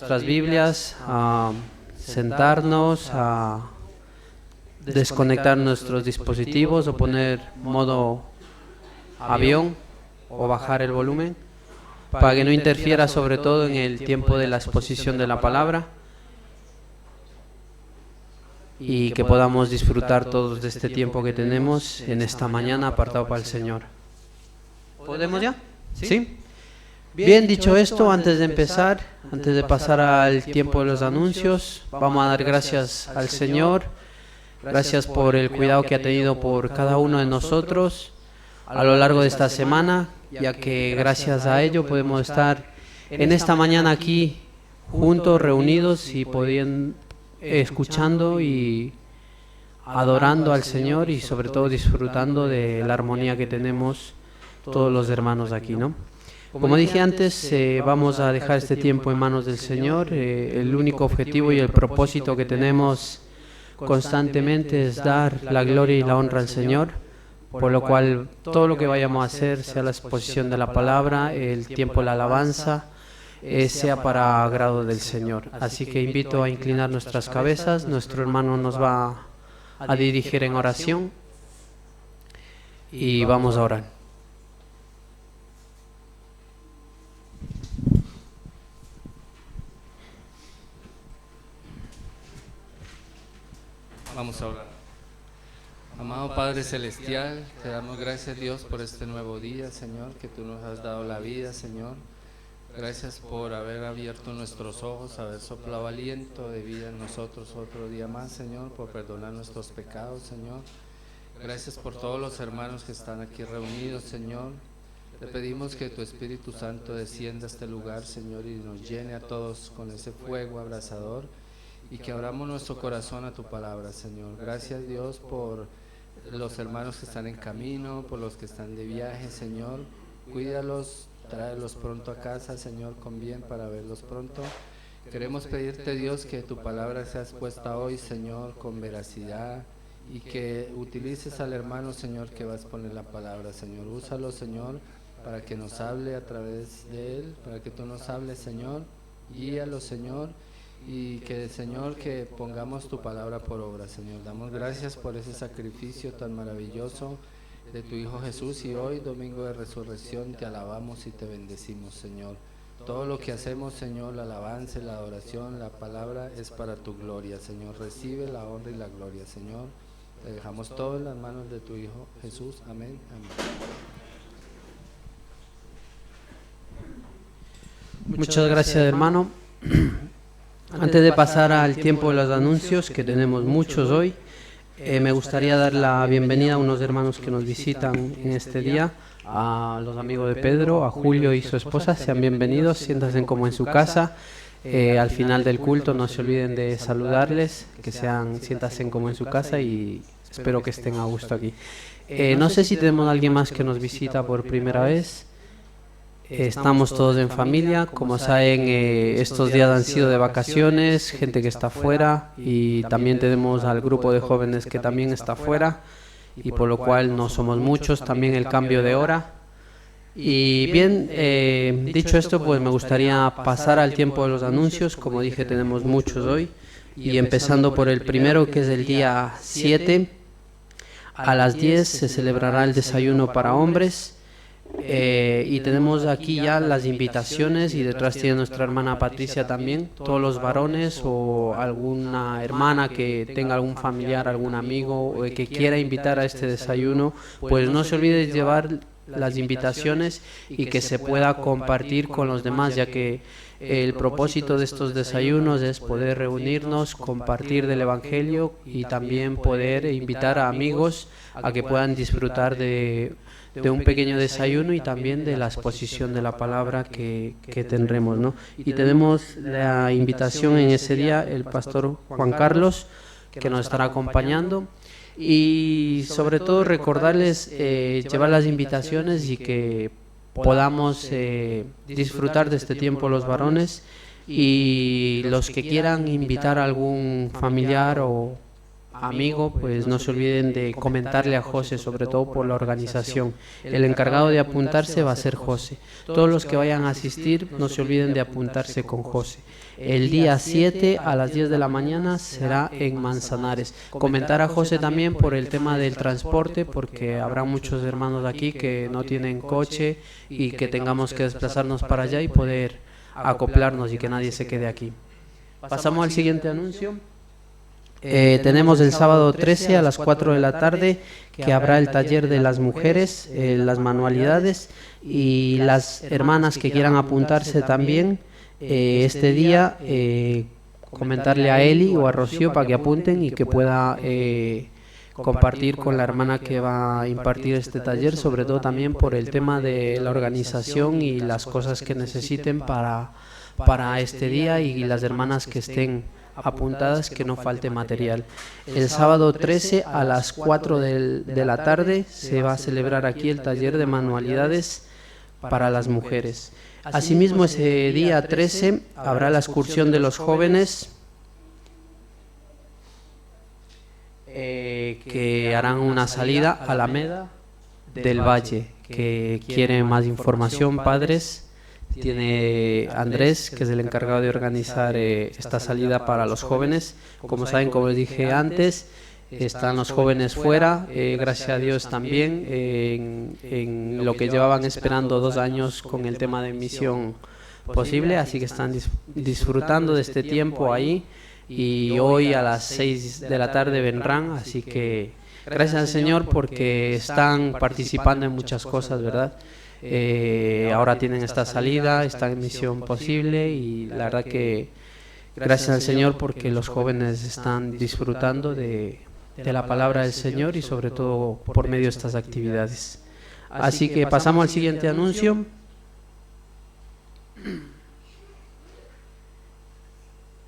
nuestras Biblias, a sentarnos, a desconectar nuestros dispositivos o poner modo avión o bajar el volumen para que no interfiera sobre todo en el tiempo de la exposición de la palabra y que podamos disfrutar todos de este tiempo que tenemos en esta mañana apartado para el Señor. ¿Podemos ya? ¿Sí? Bien, dicho esto, antes de empezar, antes de pasar al tiempo de los anuncios, vamos a dar gracias al Señor. Gracias por el cuidado que ha tenido por cada uno de nosotros a lo largo de esta semana, ya que gracias a ello podemos estar en esta mañana aquí juntos, reunidos y escuchando y adorando al Señor y sobre todo disfrutando de la armonía que tenemos todos los hermanos aquí, ¿no? Como dije antes, vamos a dejar este tiempo en manos del Señor. El único objetivo y el propósito que tenemos constantemente es dar la gloria y la honra al Señor, por lo cual todo lo que vayamos a hacer, sea la exposición de la palabra, el tiempo de la alabanza, sea para agrado del Señor. Así que invito a inclinar nuestras cabezas. Nuestro hermano nos va a dirigir en oración y vamos a orar. Vamos a orar. Amado Padre Celestial, te damos gracias, Dios, por este nuevo día, Señor, que tú nos has dado la vida, Señor. Gracias por haber abierto nuestros ojos, haber soplado aliento de vida en nosotros otro día más, Señor, por perdonar nuestros pecados, Señor. Gracias por todos los hermanos que están aquí reunidos, Señor. Te pedimos que tu Espíritu Santo descienda a este lugar, Señor, y nos llene a todos con ese fuego abrasador. Y que abramos nuestro corazón a tu palabra, Señor. Gracias, Dios, por los hermanos que están en camino, por los que están de viaje, Señor. Cuídalos, tráelos pronto a casa, Señor, con bien para verlos pronto. Queremos pedirte, Dios, que tu palabra sea expuesta hoy, Señor, con veracidad y que utilices al hermano, Señor, que va a exponer la palabra, Señor. Úsalo, Señor, para que nos hable a través de él, para que tú nos hables, Señor. Guíalo, Señor. Y que, Señor, que pongamos tu palabra por obra, Señor. Damos gracias por ese sacrificio tan maravilloso de tu Hijo Jesús, y hoy, domingo de resurrección, te alabamos y te bendecimos, Señor. Todo lo que hacemos, Señor, la alabanza, la adoración, la palabra, es para tu gloria, Señor. Recibe la honra y la gloria, Señor. Te dejamos todo en las manos de tu Hijo Jesús. Amén. Amén. Muchas gracias, hermano. Antes de pasar al tiempo de los anuncios, que tenemos muchos hoy, me gustaría dar la bienvenida a unos hermanos que nos visitan en este día, a los amigos de Pedro, a Julio y su esposa. Sean bienvenidos, siéntanse como en su casa. Al final del culto no se olviden de saludarles, siéntanse como en su casa y espero que estén a gusto aquí. No sé si tenemos a alguien más que nos visita por primera vez. Estamos todos en familia. Como saben, estos días han sido de vacaciones, gente que está fuera, y también tenemos al grupo de jóvenes que también está fuera, y por lo cual no somos muchos, también el cambio de hora. Y bien, dicho esto, pues me gustaría pasar al tiempo de los anuncios. Como dije, tenemos muchos hoy, y empezando por el primero, que es el día 7, a las 10 se celebrará el desayuno para hombres. Y tenemos aquí ya las invitaciones, y detrás tiene nuestra hermana Patricia también. Todos los varones o alguna hermana que tenga algún familiar, algún amigo o que quiera invitar a este desayuno, pues no se olvide de llevar las invitaciones y que se pueda compartir con los demás, ya que el propósito de estos desayunos es poder reunirnos, compartir del Evangelio y también poder invitar a amigos a que puedan disfrutar de un pequeño desayuno y también de la exposición de la palabra que tendremos, ¿no? Y tenemos la invitación en ese día, el pastor Juan Carlos, que nos estará acompañando, y sobre todo recordarles llevar las invitaciones y que podamos disfrutar de este tiempo los varones, y los que quieran invitar a algún familiar o amigo, pues no se olviden de comentarle a José, sobre todo por la organización. El encargado de apuntarse va a ser José. Todos los que vayan a asistir, no se olviden de apuntarse con José. El día 7 a las 10 de la mañana será en Manzanares. Comentar a José también por el tema del transporte, porque habrá muchos hermanos aquí que no tienen coche y que tengamos que desplazarnos para allá y poder acoplarnos y que nadie se quede aquí. Pasamos al siguiente anuncio. Tenemos el sábado 13 a las 4 de la tarde que habrá el taller de las mujeres, las manualidades, y las hermanas que quieran apuntarse también este día, comentarle a Eli o a Rocío para que apunten y que pueda compartir con la hermana que va a impartir este taller, sobre todo también por el tema de la organización y las cosas que necesiten para este día, y las hermanas que estén apuntadas, que no falte material. El sábado 13 a las 4 de la tarde se va a celebrar aquí el taller de manualidades para las mujeres. Asimismo, ese día 13 habrá la excursión de los jóvenes que harán una salida a Alameda del Valle. Que quieren más información, padres, tiene Andrés, que es el encargado de organizar esta salida para los jóvenes. Como saben, como les dije antes, están los jóvenes fuera, gracias a Dios también, en lo que llevaban esperando 2 años con el tema de misión posible, así que están disfrutando de este tiempo ahí, y hoy a las 6 de la tarde vendrán, así que gracias al Señor porque están participando en muchas cosas, ¿verdad? Ahora tienen esta salida, están en misión posible, y la verdad que gracias al Señor porque los jóvenes están disfrutando de la palabra del Señor, y sobre todo por medio de estas actividades. Así que pasamos al siguiente anuncio.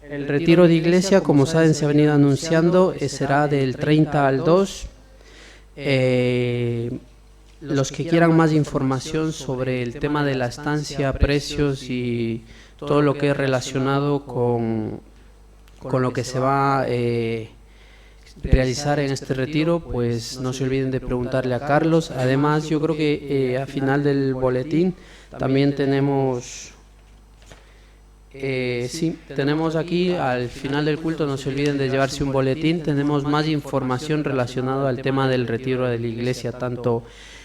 El retiro de iglesia, como saben, se ha venido anunciando, será del 30 al 2. Los que quieran más información sobre el tema de la estancia, precios y todo lo que es relacionado con lo que se va a realizar en este retiro, pues no se olviden de preguntarle a Carlos. Además, yo creo que al final del boletín también tenemos, tenemos aquí al final del culto, no se olviden de llevarse un boletín. Tenemos más información relacionada al tema del retiro de la iglesia, tanto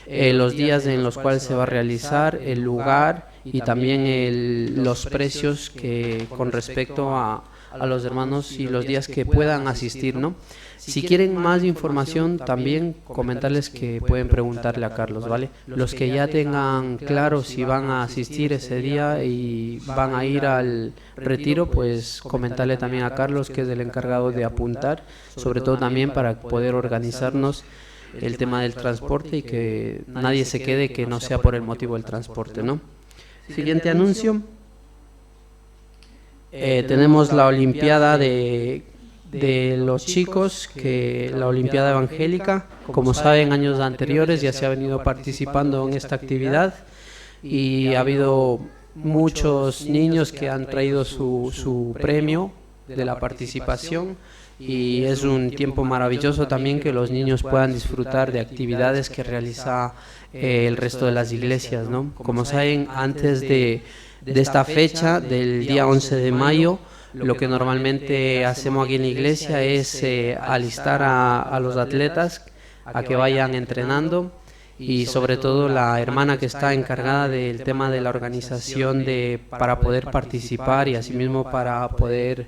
los días en los cuales se va a realizar, el lugar y también los precios que con respecto a los hermanos y los días que puedan asistir, ¿no? Si quieren más información, también comentarles que pueden preguntarle a Carlos, ¿vale? Los que ya tengan claro si van a asistir ese día y van a ir al retiro, pues comentarle también a Carlos, que es el encargado de apuntar, sobre todo también para poder organizarnos el tema del transporte y que nadie se quede que no sea por el motivo del transporte, ¿no? Siguiente anuncio. Tenemos la Olimpiada de los chicos, que la Olimpiada Evangélica. Como saben, años anteriores ya se ha venido participando en esta actividad y ha habido muchos niños que han traído su premio de la participación, y es un tiempo maravilloso también que los niños puedan disfrutar de actividades que realiza el resto de las iglesias, ¿no? Como saben, antes de esta fecha del día 11 de mayo, lo que normalmente hacemos aquí en la iglesia es alistar a los atletas a que vayan entrenando, y sobre todo la hermana que está encargada del tema de la organización para poder participar y asimismo para poder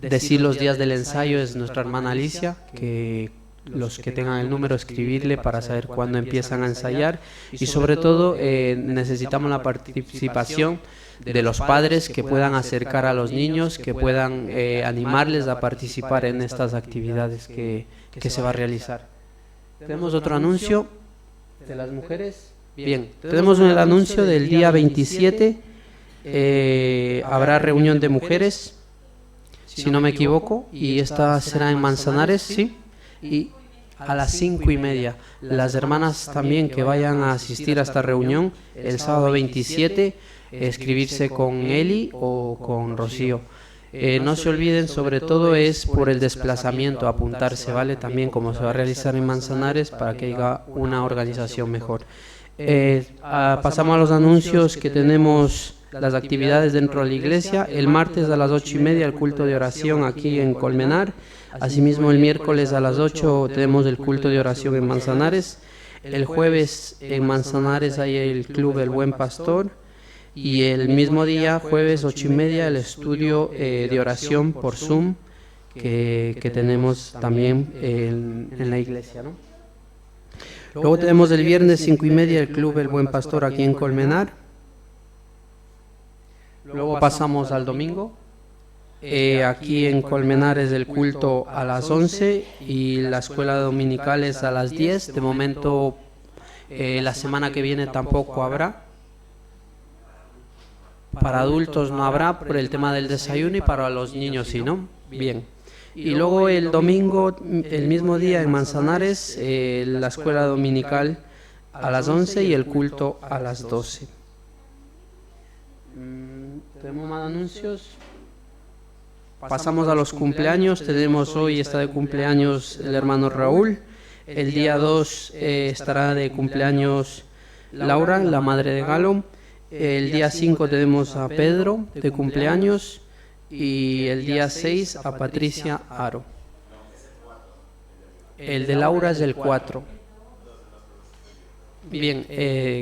decir los días del ensayo es nuestra hermana Alicia, que los que tengan el número, escribirle para saber cuándo empiezan a ensayar, y sobre todo necesitamos la participación de los padres que puedan acercar a los niños, que puedan animarles a participar en estas actividades que se va a realizar. Tenemos otro anuncio de las mujeres. Bien, tenemos el anuncio del día 27, habrá reunión de mujeres, si no me equivoco, y esta será en Manzanares, ¿sí? Y a las 5:30. Las hermanas también que vayan a asistir a esta reunión el sábado 27, escribirse con Eli o con Rocío. No se olviden, sobre todo es por el desplazamiento, apuntarse, ¿vale? También como se va a realizar en Manzanares para que haya una organización mejor. Pasamos a los anuncios que tenemos. Las actividades dentro de la iglesia: el martes a las 8:30 el culto de oración aquí en Colmenar. Asimismo el miércoles a las 8 tenemos el culto de oración en Manzanares. El jueves en Manzanares hay el Club El Buen Pastor. Y el mismo día, jueves 8:30, el estudio de oración por Zoom que tenemos también en la iglesia, ¿no? Luego tenemos el viernes 5:30 el Club El Buen Pastor aquí en Colmenar. Luego pasamos al domingo. Aquí en Colmenar es el culto a las 11 y la escuela dominical es a las 10. De momento, la semana que viene tampoco habrá. Para adultos no habrá por el tema del desayuno y para los niños sí, ¿no? Bien. Y luego el domingo, el mismo día en Manzanares, la escuela dominical a las 11 y el culto a las 12. ¿Tenemos más anuncios? Pasamos a los cumpleaños. Tenemos hoy, está de cumpleaños el hermano Raúl. El día 2 estará de cumpleaños Laura, la madre de Galo. El día 5 tenemos a Pedro de cumpleaños y el día 6 a Patricia Aro. El de Laura es el 4. Bien,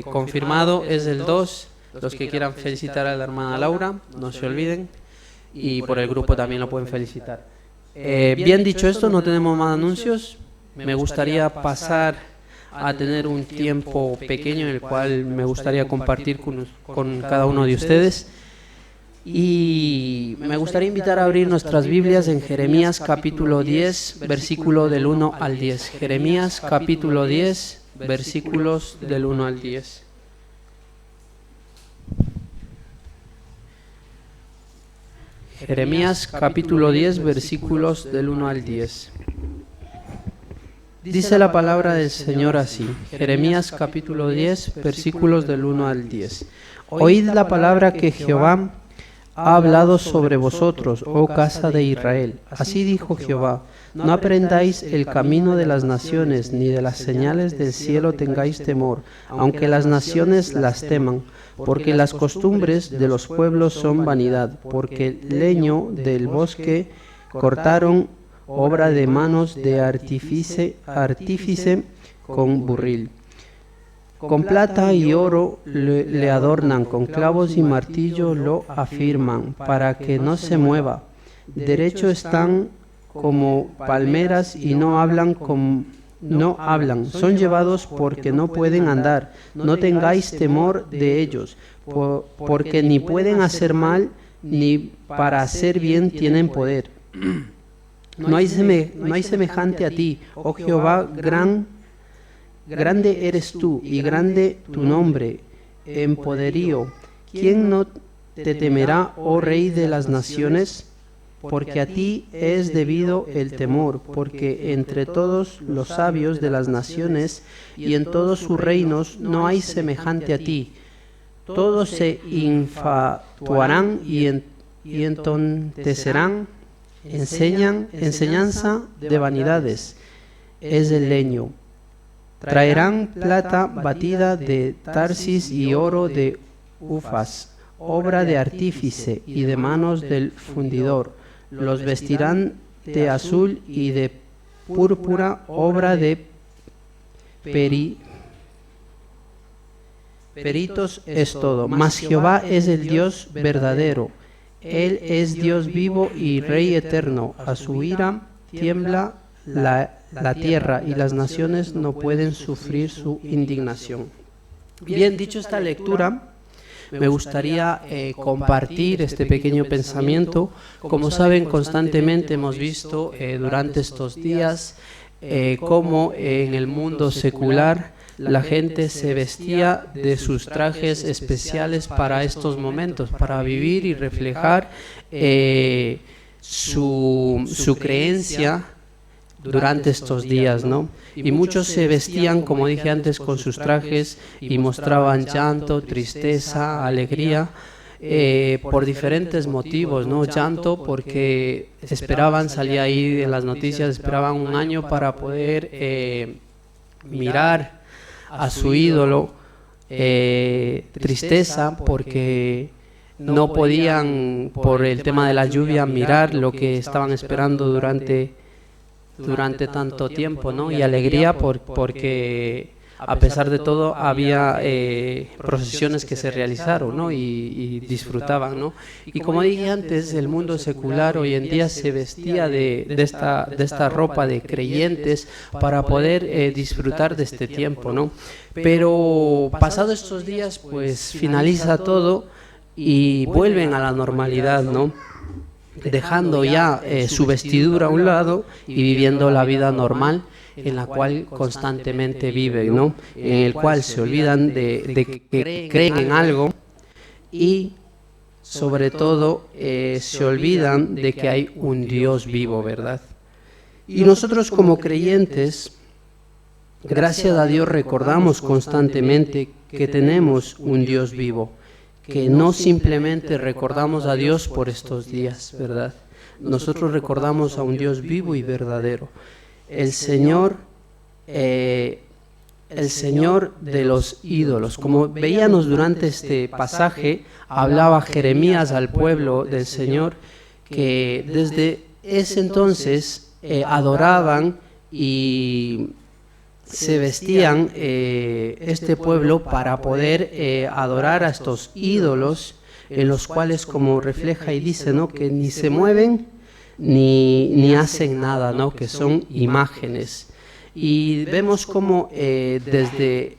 confirmado es el 2. Los que quieran felicitar a la hermana Laura, no se olviden. Y por el grupo también lo pueden felicitar. Bien dicho esto, no tenemos más anuncios. Me gustaría pasar a tener un tiempo pequeño en el cual me gustaría compartir con cada uno de ustedes. Y me gustaría invitar a abrir nuestras Biblias en Jeremías capítulo 10, versículo del 1 al 10. Jeremías capítulo 10, versículos del 1 al 10. Jeremías capítulo 10, versículos del 1 al 10. Dice la palabra del Señor así, Jeremías capítulo 10, versículos del 1 al 10. Oíd la palabra que Jehová ha hablado sobre vosotros, oh casa de Israel. Así dijo Jehová, no aprendáis el camino de las naciones, ni de las señales del cielo tengáis temor, aunque las naciones las teman, porque las costumbres de los pueblos son vanidad, porque el leño del bosque cortaron, obra de manos de artífice con burril. Con plata y oro le adornan, con clavos y martillo lo afirman, para que no se mueva. Derecho están como palmeras y no hablan, son llevados porque no pueden andar. No tengáis temor de ellos, porque ni pueden hacer mal, ni para hacer bien tienen poder. No hay semejante a ti, oh Jehová, grande eres tú y grande tu nombre en poderío. ¿Quién no te temerá, oh Rey de las naciones? Porque a ti es debido el temor, porque entre todos los sabios de las naciones y en todos sus reinos no hay semejante a ti. Todos se infatuarán y entontecerán. Enseñanza de vanidades es el leño. Traerán plata batida de Tarsis y oro de Ufas, obra de artífice y de manos del fundidor. Los vestirán de azul y de púrpura, obra de peritos es todo. Mas Jehová es el Dios verdadero. Él es Dios vivo y Rey eterno. A su ira tiembla la tierra y las naciones no pueden sufrir su indignación. Bien, dicho esta lectura, me gustaría compartir este pequeño pensamiento. Como saben, constantemente hemos visto durante estos días cómo en el mundo secular la gente se vestía de sus trajes especiales para estos momentos, para vivir y reflejar su creencia durante estos días, ¿no? Y muchos se vestían, como dije antes, con sus trajes y mostraban llanto, tristeza, alegría. por diferentes motivos, ¿no? Llanto porque esperaban, salía ahí en las noticias, esperaban un año para poder mirar a su ídolo. Tristeza porque no podían, por el tema de la lluvia, mirar lo que estaban esperando durante tanto tiempo, ¿no? Y alegría porque a pesar de todo había procesiones que se realizaron, ¿no? y disfrutaban, ¿no? Y como dije antes, el mundo secular hoy en día se vestía de esta ropa de creyentes para poder disfrutar de este tiempo, ¿no? Pero pasados estos días, pues finaliza todo y vuelven a la normalidad, ¿no? Dejando ya su vestidura a un lado y viviendo la vida normal en la cual constantemente viven, ¿no? En el cual se olvidan de que creen en algo y sobre todo se olvidan de que hay un Dios vivo, ¿verdad? Y nosotros como creyentes, gracias a Dios, recordamos constantemente que tenemos un Dios vivo, que no simplemente recordamos a Dios por estos días, ¿verdad? Nosotros recordamos a un Dios vivo y verdadero, el Señor de los ídolos. Como veíamos durante este pasaje, hablaba Jeremías al pueblo del Señor que desde ese entonces adoraban y se vestían este pueblo para poder adorar a estos ídolos, en los cuales, como refleja y dice, ¿no? que ni se mueven ni hacen nada, ¿no? que son imágenes. Y vemos como desde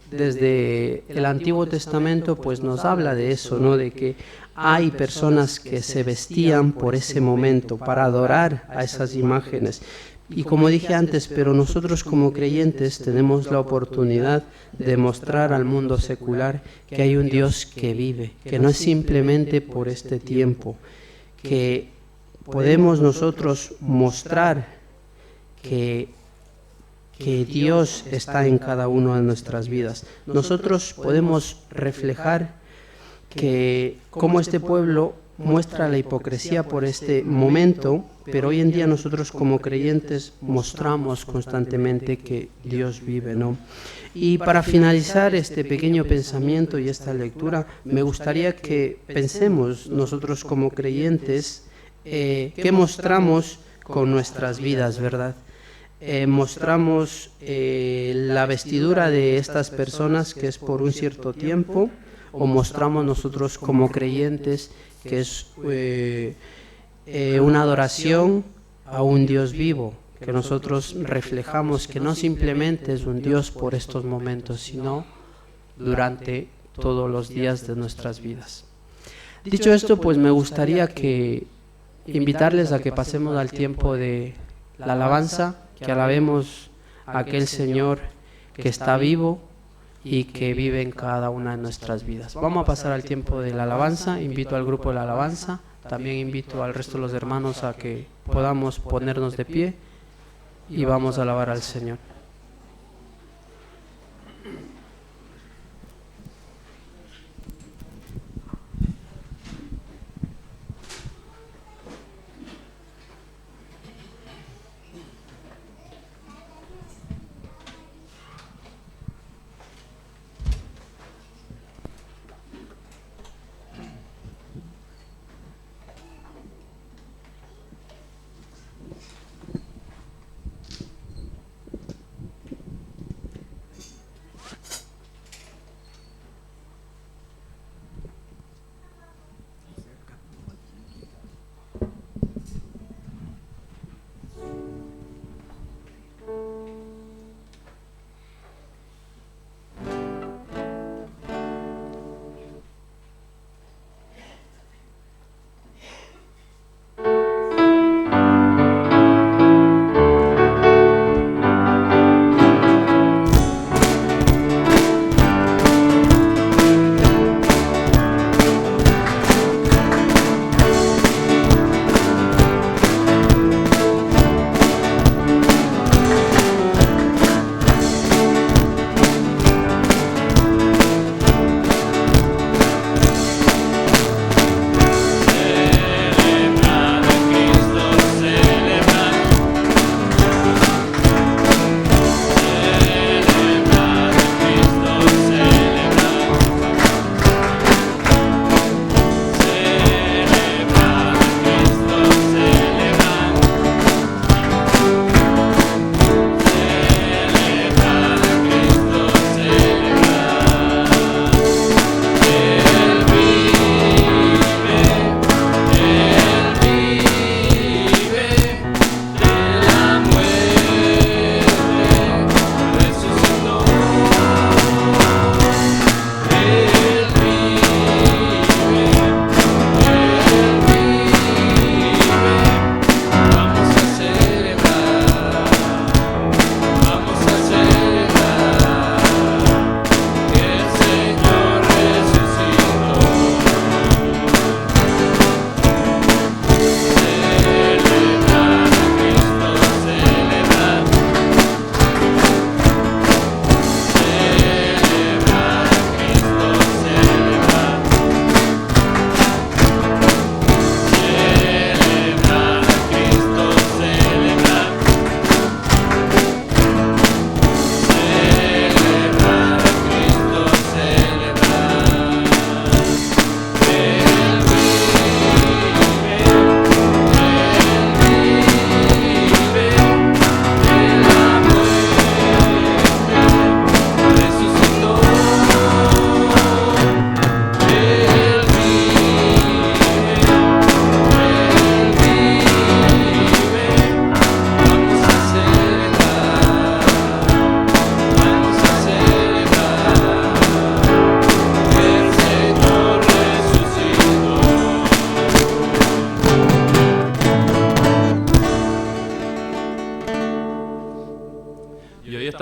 el Antiguo Testamento pues nos habla de eso, ¿no? de que hay personas que se vestían por ese momento para adorar a esas imágenes. Y como dije antes, pero nosotros como creyentes tenemos la oportunidad de mostrar al mundo secular que hay un Dios que vive, que no es simplemente por este tiempo, que podemos nosotros mostrar que Dios está en cada una de nuestras vidas. Nosotros podemos reflejar que como este pueblo muestra la hipocresía por este momento, pero hoy en día nosotros como creyentes mostramos constantemente que Dios vive, ¿no? Y para finalizar este pequeño pensamiento y esta lectura, me gustaría que pensemos nosotros como creyentes qué mostramos con nuestras vidas, ¿verdad? Mostramos la vestidura de estas personas que es por un cierto tiempo, o mostramos nosotros como creyentes que es una adoración a un Dios vivo, que nosotros reflejamos que no simplemente es un Dios por estos momentos, sino durante todos los días de nuestras vidas. Dicho esto, pues me gustaría que invitarles a que pasemos al tiempo de la alabanza, que alabemos a aquel Señor que está vivo y que vive en cada una de nuestras vidas. Vamos a pasar al tiempo de la alabanza. Invito al grupo de la alabanza, también invito al resto de los hermanos a que podamos ponernos de pie y vamos a alabar al Señor.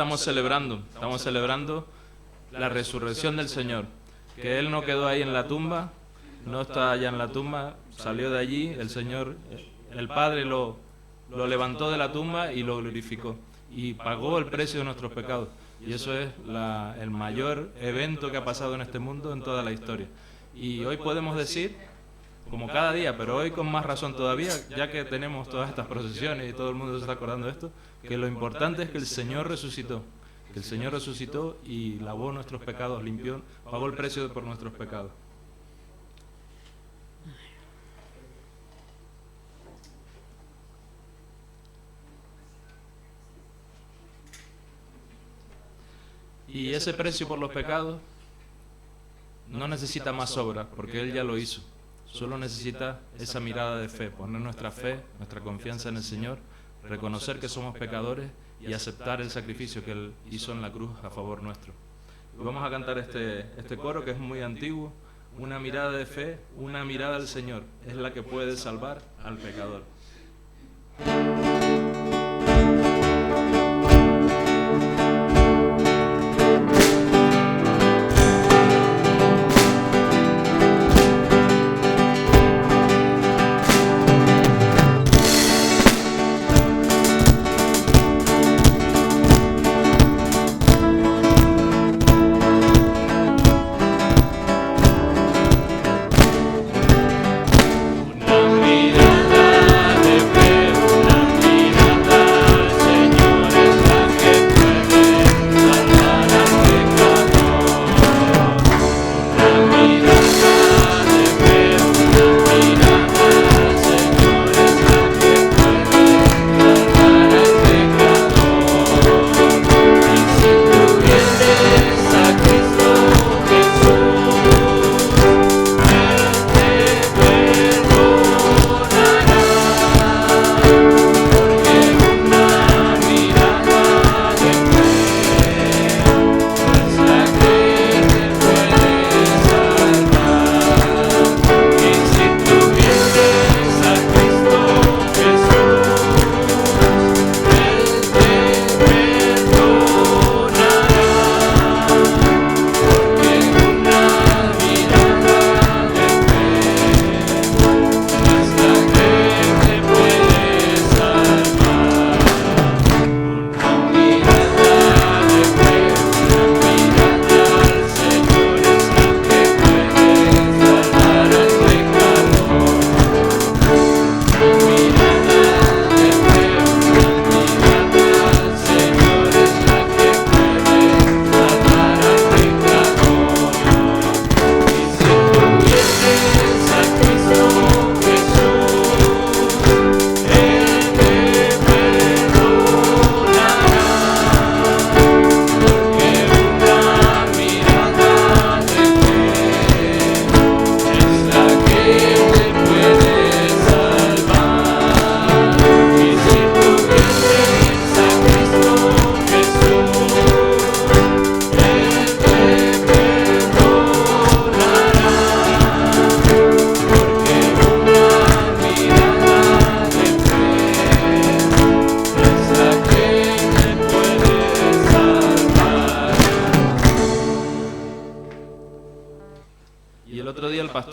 estamos celebrando la resurrección del Señor, que Él no quedó ahí en la tumba, no está allá en la tumba, salió de allí, el Señor, el Padre lo levantó de la tumba y lo glorificó, y pagó el precio de nuestros pecados. Y eso es el mayor evento que ha pasado en este mundo en toda la historia. Y hoy podemos decir, como cada día, pero hoy con más razón todavía, ya que tenemos todas estas procesiones y todo el mundo se está acordando de esto, que lo importante es que el Señor resucitó, y lavó nuestros pecados, limpió, pagó el precio por nuestros pecados. Y ese precio por los pecados no necesita más obras, porque Él ya lo hizo. Solo necesita esa mirada de fe, poner nuestra fe, nuestra confianza en el Señor, reconocer que somos pecadores y aceptar el sacrificio que Él hizo en la cruz a favor nuestro. Y vamos a cantar este coro que es muy antiguo. Una mirada de fe, una mirada al Señor, es la que puede salvar al pecador.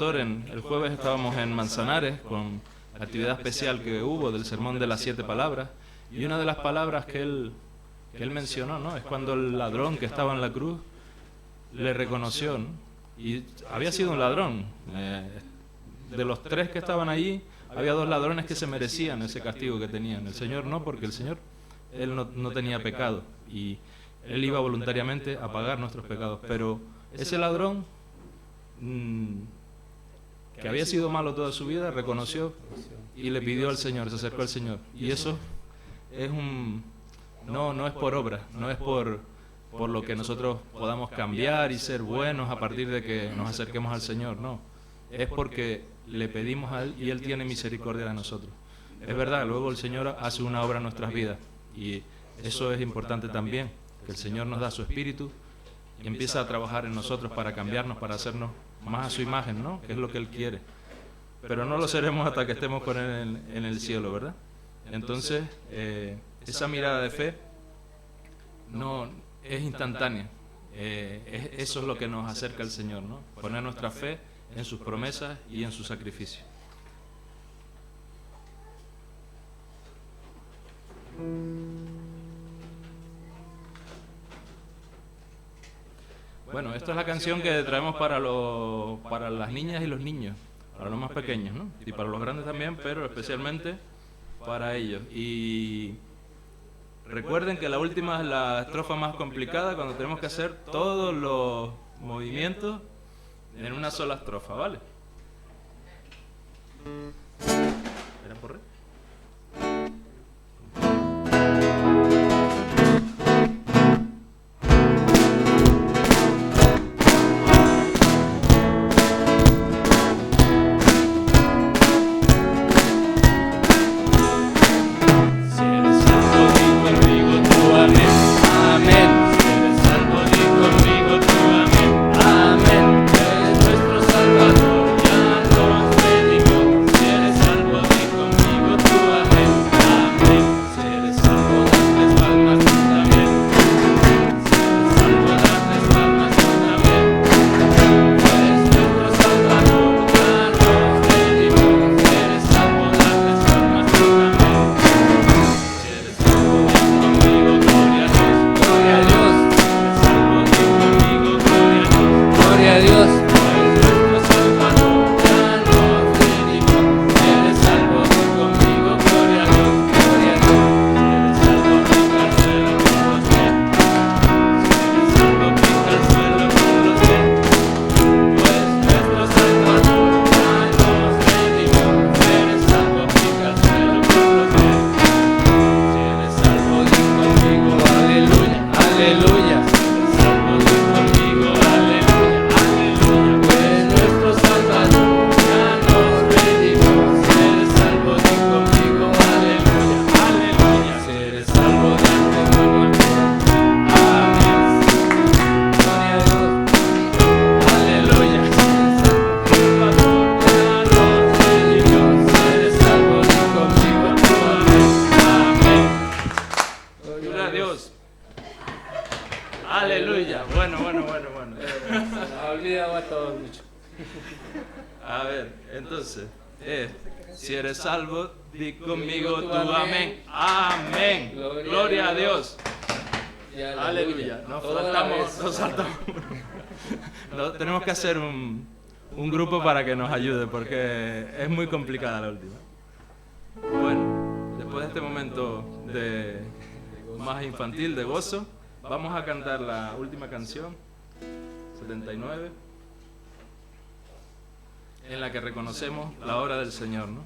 El jueves estábamos en Manzanares con la actividad especial que hubo del sermón de las 7 palabras, y una de las palabras que él mencionó, ¿no?, es cuando el ladrón que estaba en la cruz le reconoció, ¿no? Y había sido un ladrón. De los 3 que estaban allí, había 2 ladrones que se merecían ese castigo que tenían. El Señor no, porque el Señor, Él no tenía pecado, y Él iba voluntariamente a pagar nuestros pecados. Pero ese ladrón, que había sido malo toda su vida, reconoció y le pidió al Señor, se acercó al Señor. Y eso es no es por obra, no es por lo que nosotros podamos cambiar y ser buenos a partir de que nos acerquemos al Señor, no. Es porque le pedimos a Él y Él tiene misericordia de nosotros. Es verdad, luego el Señor hace una obra en nuestras vidas, y eso es importante también, que el Señor nos da su Espíritu y empieza a trabajar en nosotros para cambiarnos, para hacernos más a su imagen, ¿no?, que es lo que Él quiere. Pero no lo seremos hasta que estemos con Él en el cielo, ¿verdad? Entonces, esa mirada de fe no es instantánea. Eso es lo que nos acerca al Señor, ¿no? Poner nuestra fe en sus promesas y en su sacrificio. Bueno, esta es la canción que traemos para las niñas y los niños, para los más pequeños, ¿no? Y para los grandes también, pero especialmente para ellos. Y recuerden que la última es la estrofa más complicada, cuando tenemos que hacer todos los movimientos en una sola estrofa, ¿vale? ¿Era por re? Aleluya. Bueno. Olvidaba todo mucho. A ver, entonces, si eres salvo, di conmigo tu amén. Amén. Gloria a Dios. Aleluya. Nos saltamos. No, tenemos que hacer un grupo para que nos ayude, porque es muy complicada la última. Bueno, después de este momento más infantil, de gozo, vamos a cantar la última canción, 79, en la que reconocemos la obra del Señor, ¿no?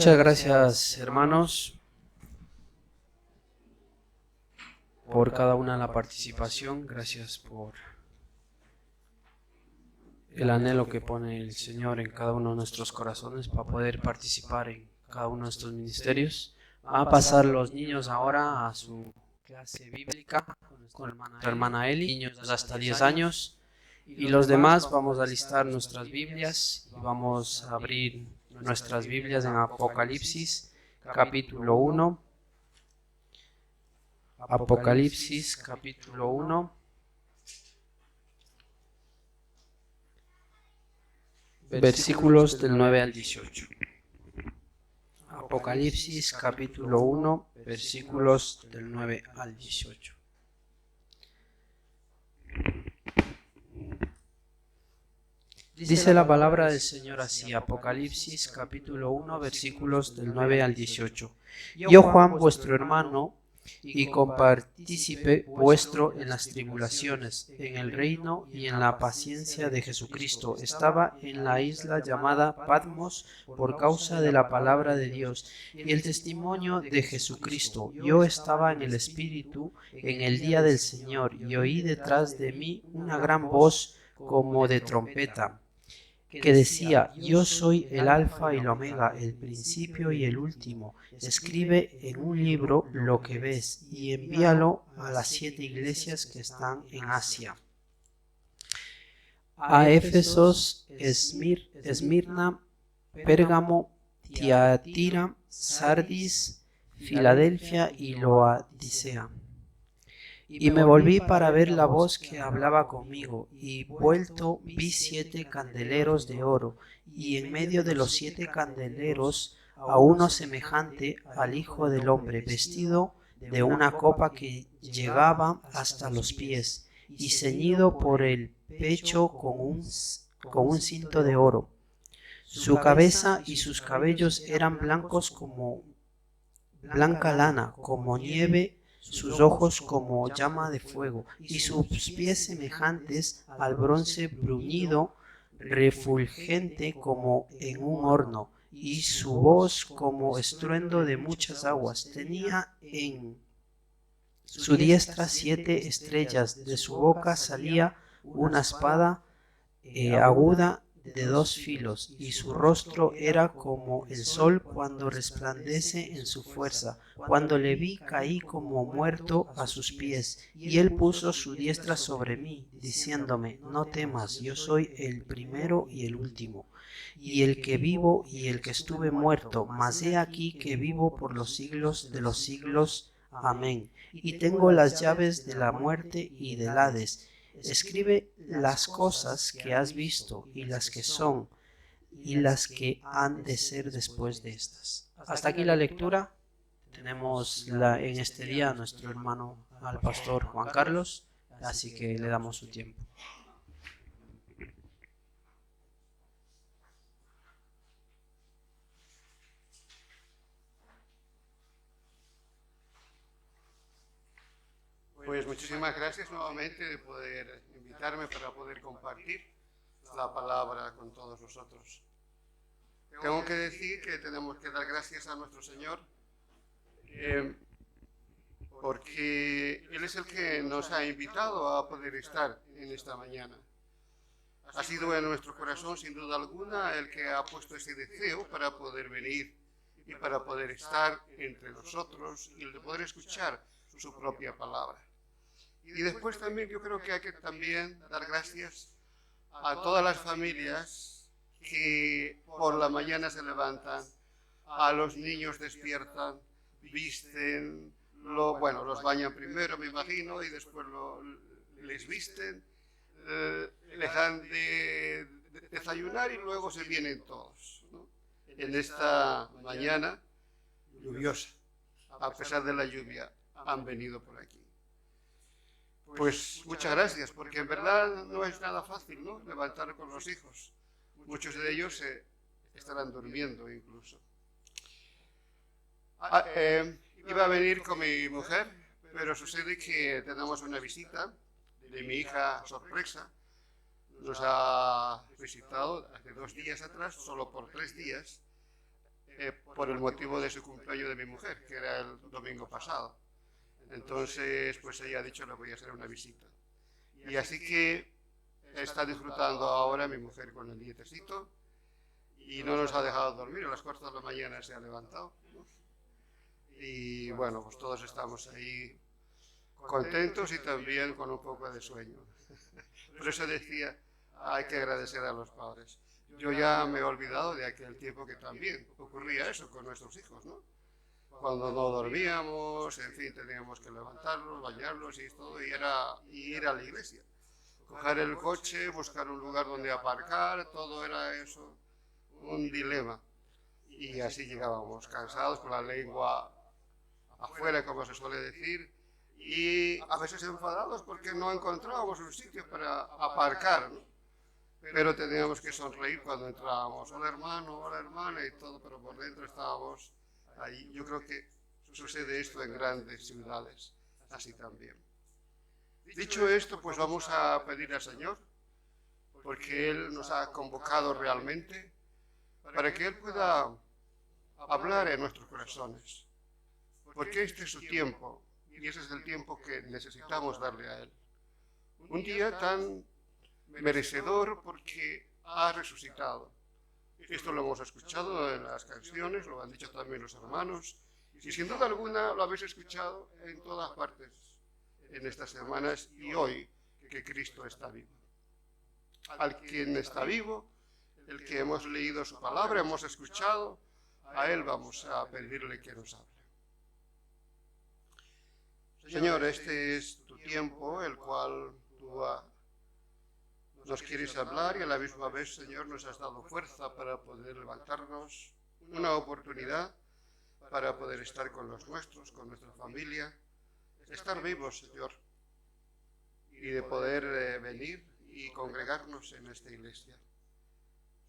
Muchas gracias, hermanos, por cada una de la participación. Gracias por el anhelo que pone el Señor en cada uno de nuestros corazones para poder participar en cada uno de estos ministerios. Van a pasar los niños ahora a su clase bíblica con nuestra hermana Eli, niños hasta 10 años. Y los demás vamos a listar nuestras Biblias y vamos a abrir nuestras Biblias en Apocalipsis capítulo 1. Apocalipsis capítulo 1. Versículos del 9 al 18. Apocalipsis capítulo 1, versículos del 9 al 18. Dice la palabra del Señor así, Apocalipsis capítulo 1, versículos del 9 al 18. Yo, Juan, vuestro hermano, y compartícipe vuestro en las tribulaciones, en el reino y en la paciencia de Jesucristo, estaba en la isla llamada Patmos por causa de la palabra de Dios y el testimonio de Jesucristo. Yo estaba en el Espíritu en el día del Señor y oí detrás de mí una gran voz como de trompeta, que decía: yo soy el Alfa y el Omega, el principio y el último. Escribe en un libro lo que ves y envíalo a las 7 iglesias que están en Asia: a Éfesos, Esmirna, Pérgamo, Tiatira, Sardis, Filadelfia y Laodicea. Y me volví para ver la voz que hablaba conmigo, y vuelto vi 7 candeleros de oro, y en medio de los 7 candeleros a uno semejante al Hijo del Hombre, vestido de una copa que llegaba hasta los pies, y ceñido por el pecho con un cinto de oro. Su cabeza y sus cabellos eran blancos como blanca lana, como nieve, sus ojos como llama de fuego, y sus pies semejantes al bronce bruñido, refulgente como en un horno, y su voz como estruendo de muchas aguas. Tenía en su diestra 7 estrellas, de su boca salía una espada aguda de 2 filos, y su rostro era como el sol cuando resplandece en su fuerza. Cuando le vi, caí como muerto a sus pies, y él puso su diestra sobre mí, diciéndome: no temas, yo soy el primero y el último, y el que vivo y el que estuve muerto, mas he aquí que vivo por los siglos de los siglos. Amén. Y tengo las llaves de la muerte y del Hades. Escribe las cosas que has visto y las que son y las que han de ser después de estas. Hasta aquí la lectura. Tenemos en este día a nuestro hermano, al pastor Juan Carlos, así que le damos su tiempo. Pues muchísimas gracias nuevamente de poder invitarme para poder compartir la palabra con todos nosotros. Tengo que decir que tenemos que dar gracias a nuestro Señor porque Él es el que nos ha invitado a poder estar en esta mañana. Ha sido en nuestro corazón, sin duda alguna, el que ha puesto ese deseo para poder venir y para poder estar entre nosotros y el de poder escuchar su propia palabra. Y después también yo creo que hay que también dar gracias a todas las familias que por la mañana se levantan, a los niños despiertan, visten, los bañan primero, me imagino, y después les visten, les dan de desayunar y luego se vienen todos, ¿no? En esta mañana lluviosa, a pesar de la lluvia, han venido por aquí. Pues muchas gracias, porque en verdad no es nada fácil, ¿no?, levantar con los hijos. Muchos de ellos estarán durmiendo incluso. Iba a venir con mi mujer, pero sucede que tenemos una visita de mi hija sorpresa. Nos ha visitado hace 2 días atrás, solo por 3 días, por el motivo de su cumpleaños de mi mujer, que era el domingo pasado. Entonces, pues ella ha dicho, le voy a hacer una visita. Y así que está disfrutando ahora mi mujer con el nietecito y no nos ha dejado dormir. A las 4 de la mañana se ha levantado, ¿no? Y bueno, pues todos estamos ahí contentos y también con un poco de sueño. Por eso decía, hay que agradecer a los padres. Yo ya me he olvidado de aquel tiempo que también ocurría eso con nuestros hijos, ¿no? Cuando no dormíamos, en fin, teníamos que levantarlos, bañarlos y todo, y era ir a la iglesia. Coger el coche, buscar un lugar donde aparcar, todo era eso, un dilema. Y así llegábamos, cansados, con la lengua afuera, como se suele decir, y a veces enfadados porque no encontrábamos un sitio para aparcar, ¿no? Pero teníamos que sonreír cuando entrábamos. Hola hermano, hola hermana y todo, pero por dentro estábamos ahí. Yo creo que sucede esto en grandes ciudades, así también. Dicho esto, pues vamos a pedir al Señor, porque Él nos ha convocado realmente, para que Él pueda hablar en nuestros corazones. Porque este es su tiempo, y ese es el tiempo que necesitamos darle a Él. Un día tan merecedor porque ha resucitado. Esto lo hemos escuchado en las canciones, lo han dicho también los hermanos, y sin duda alguna lo habéis escuchado en todas partes en estas semanas y hoy que Cristo está vivo. Al quien está vivo, el que hemos leído su palabra, hemos escuchado, a Él vamos a pedirle que nos hable. Señor, este es tu tiempo, el cual tú nos quieres hablar y a la misma vez, Señor, nos has dado fuerza para poder levantarnos, una oportunidad para poder estar con los nuestros, con nuestra familia, estar vivos, Señor, y de poder venir y congregarnos en esta iglesia.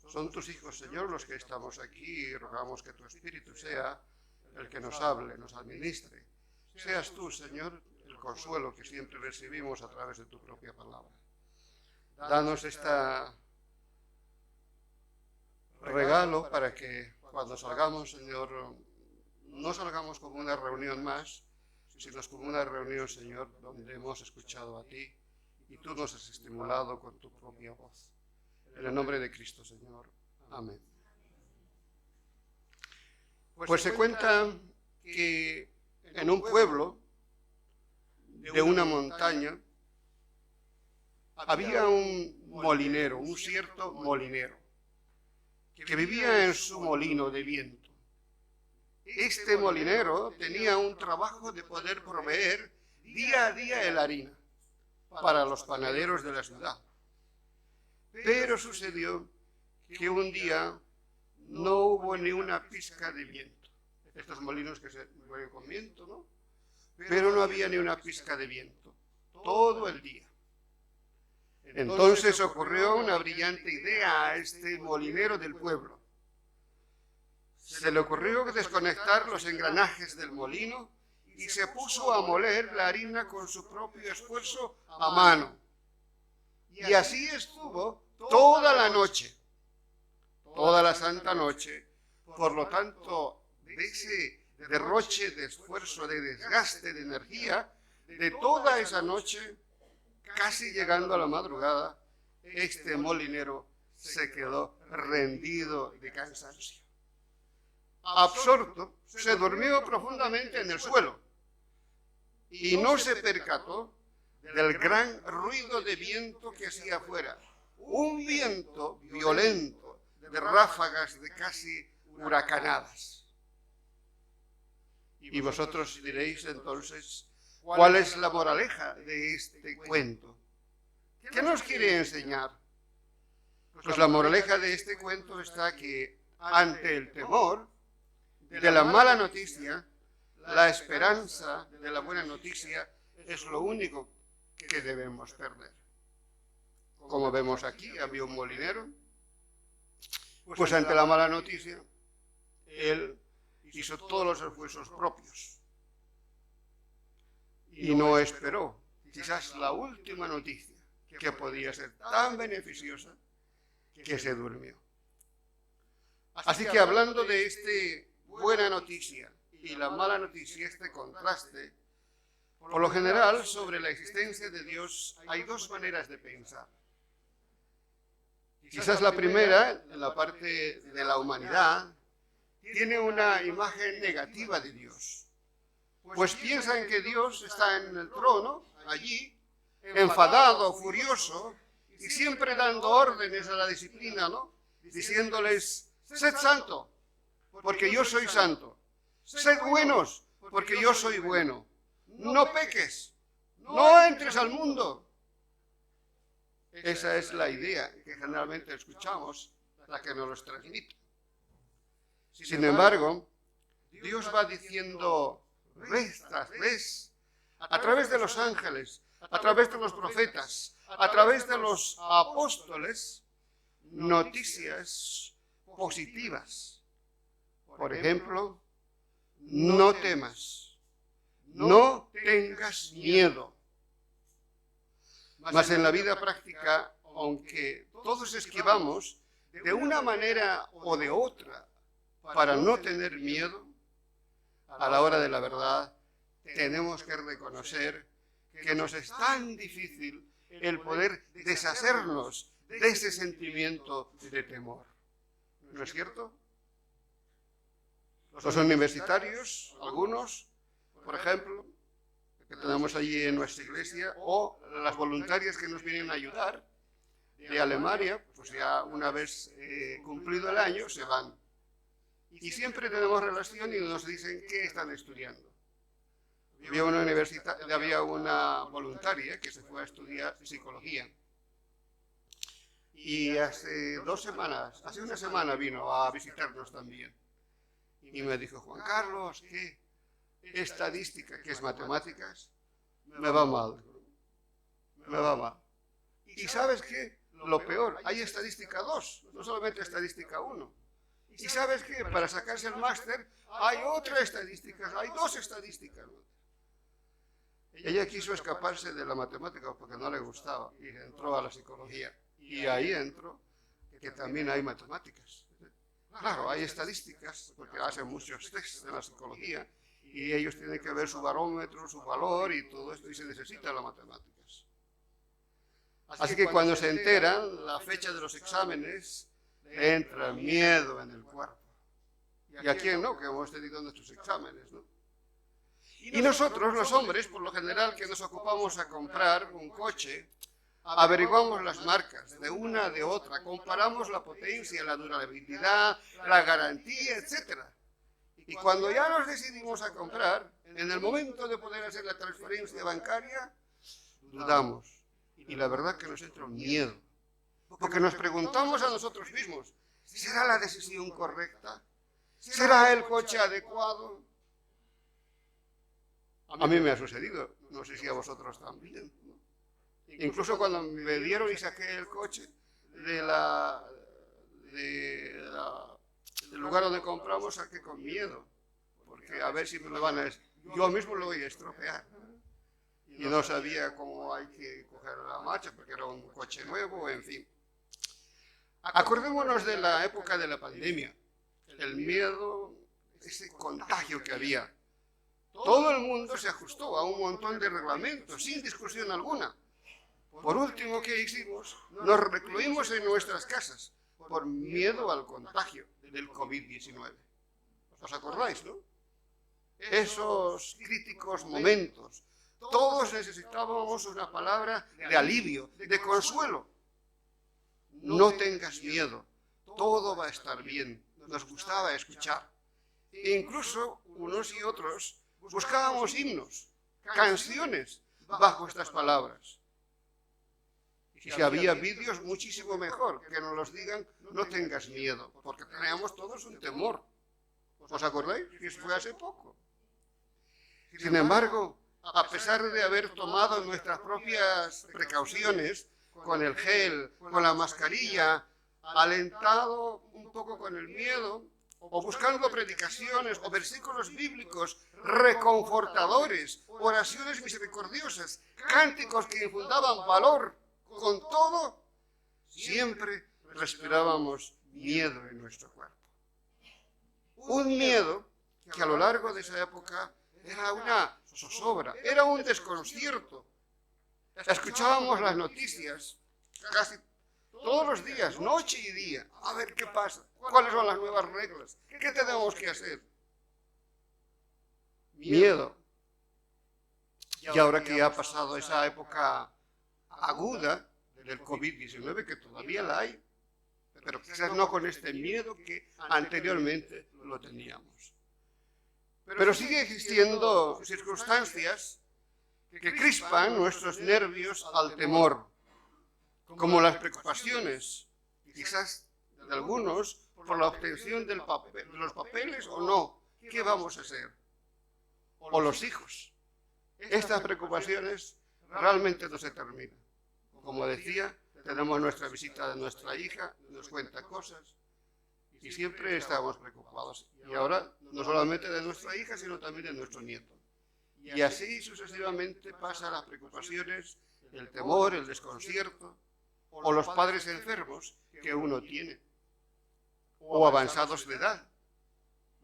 Son tus hijos, Señor, los que estamos aquí y rogamos que tu Espíritu sea el que nos hable, nos administre. Seas tú, Señor, el consuelo que siempre recibimos a través de tu propia palabra. Danos este regalo para que cuando salgamos, Señor, no salgamos como una reunión más, sino como una reunión, Señor, donde hemos escuchado a ti y tú nos has estimulado con tu propia voz. En el nombre de Cristo, Señor. Amén. Pues se cuenta que en un pueblo de una montaña había un molinero, un cierto molinero, que vivía en su molino de viento. Este molinero tenía un trabajo de poder proveer día a día el harina para los panaderos de la ciudad. Pero sucedió que un día no hubo ni una pizca de viento. Estos molinos que se mueven con viento, ¿no? Pero no había ni una pizca de viento, todo el día. Entonces ocurrió una brillante idea a este molinero del pueblo. Se le ocurrió desconectar los engranajes del molino y se puso a moler la harina con su propio esfuerzo a mano. Y así estuvo toda la noche, toda la santa noche. Por lo tanto, de ese derroche de esfuerzo, de desgaste, de energía, de toda esa noche, casi llegando a la madrugada, este molinero se quedó rendido de cansancio. Absorto, se durmió profundamente en el suelo y no se percató del gran ruido de viento que hacía afuera. Un viento violento, de ráfagas de casi huracanadas. Y vosotros diréis entonces, ¿cuál es la moraleja de este cuento? ¿Qué nos quiere enseñar? Pues la moraleja de este cuento está que ante el temor de la mala noticia, la esperanza de la buena noticia es lo único que debemos perder. Como vemos aquí, había un molinero, pues ante la mala noticia, él hizo todos los esfuerzos propios y no esperó quizás la última noticia que podía ser tan beneficiosa que se durmió. Así que hablando de esta buena noticia y la mala noticia, este contraste, por lo general sobre la existencia de Dios hay dos maneras de pensar. Quizás la primera, en la parte de la humanidad, tiene una imagen negativa de Dios. Pues piensan que Dios está en el trono, allí, enfadado, furioso, y siempre dando órdenes a la disciplina, ¿no? Diciéndoles, sed santo, porque yo soy santo. Sed buenos, porque yo soy bueno. No peques, no entres al mundo. Esa es la idea que generalmente escuchamos, la que nos los transmite. Sin embargo, Dios va diciendo vez tras vez, a través de los ángeles, a través de los profetas, a través de los apóstoles, noticias positivas. Por ejemplo, no temas, no tengas miedo. Mas en la vida práctica, aunque todos esquivamos de una manera o de otra para no tener miedo, a la hora de la verdad tenemos que reconocer que nos es tan difícil el poder deshacernos de ese sentimiento de temor. ¿No es cierto? Los universitarios, algunos, por ejemplo, que tenemos allí en nuestra iglesia, o las voluntarias que nos vienen a ayudar de Alemania, pues ya una vez cumplido el año se van. Y siempre tenemos relación y nos dicen qué están estudiando. Había una voluntaria que se fue a estudiar psicología. Y hace una semana vino a visitarnos también. Y me dijo, Juan Carlos, ¿qué? Estadística, que es matemáticas, me va mal. Me va mal. ¿Y sabes qué? Lo peor, hay estadística 2, no solamente estadística 1. ¿Y sabes qué? Para sacarse el máster hay otra estadística, hay 2 estadísticas. Ella quiso escaparse de la matemática porque no le gustaba y entró a la psicología. Y ahí entró que también hay matemáticas. Claro, hay estadísticas porque hacen muchos tests en la psicología y ellos tienen que ver su barómetro, su valor y todo esto y se necesita las matemáticas. Así que cuando se enteran la fecha de los exámenes, le entra miedo en el cuerpo. ¿Y a quién no? Que hemos tenido nuestros exámenes, ¿no? Y nosotros, los hombres, por lo general, que nos ocupamos a comprar un coche, averiguamos las marcas de una, de otra, comparamos la potencia, la durabilidad, la garantía, etc. Y cuando ya nos decidimos a comprar, en el momento de poder hacer la transferencia bancaria, dudamos. Y la verdad que nos entra un miedo. Porque nos preguntamos a nosotros mismos, ¿será la decisión correcta? ¿Será el coche adecuado? A mí me ha sucedido, no sé si a vosotros también. Incluso cuando me dieron y saqué el coche del lugar donde compramos, saqué con miedo. Porque a ver si me lo van a... Yo mismo lo voy a estropear. Y no sabía cómo hay que coger la marcha, porque era un coche nuevo, en fin. Acordémonos de la época de la pandemia. El miedo, ese contagio que había. Todo el mundo se ajustó a un montón de reglamentos, sin discusión alguna. Por último, ¿qué hicimos? Nos recluimos en nuestras casas por miedo al contagio del COVID-19. ¿Os acordáis, no? Esos críticos momentos. Todos necesitábamos una palabra de alivio, de consuelo. No tengas miedo, todo va a estar bien. Nos gustaba escuchar. E incluso unos y otros buscábamos himnos, canciones bajo estas palabras. Y si había vídeos, muchísimo mejor, que nos los digan, no tengas miedo, porque teníamos todos un temor. ¿Os acordáis? Que fue hace poco. Sin embargo, a pesar de haber tomado nuestras propias precauciones, con el gel, con la mascarilla, alentado un poco con el miedo, o buscando predicaciones o versículos bíblicos reconfortadores, oraciones misericordiosas, cánticos que infundaban valor, con todo, siempre respirábamos miedo en nuestro cuerpo. Un miedo que a lo largo de esa época era una zozobra, era un desconcierto. Escuchábamos las noticias casi todos los días, noche y día, a ver qué pasa, cuáles son las nuevas reglas, qué tenemos que hacer. Miedo. Y ahora que ya ha pasado esa época aguda del COVID-19, que todavía la hay, pero quizás no con este miedo que anteriormente lo teníamos. Pero sigue existiendo circunstancias que crispan nuestros nervios al temor, como las preocupaciones, quizás de algunos, por la obtención de los papeles o no. ¿Qué vamos a hacer? O los hijos. Estas preocupaciones realmente no se terminan. Como decía, tenemos nuestra visita de nuestra hija, nos cuenta cosas y siempre estamos preocupados. Y ahora no solamente de nuestra hija, sino también de nuestro nieto. Y así sucesivamente pasan las preocupaciones, el temor, el desconcierto, o los padres enfermos que uno tiene, o avanzados de edad.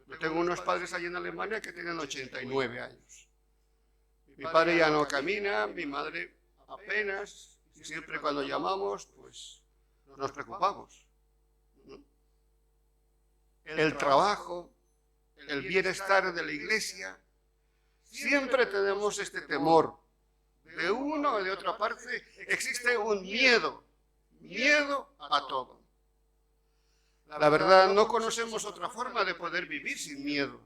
Yo tengo unos padres allí en Alemania que tienen 89 años. Mi padre ya no camina, mi madre apenas, y siempre cuando llamamos, pues nos preocupamos. El trabajo, el bienestar de la iglesia, siempre tenemos este temor. De una o de otra parte existe un miedo a todo. La verdad, no conocemos otra forma de poder vivir sin miedo.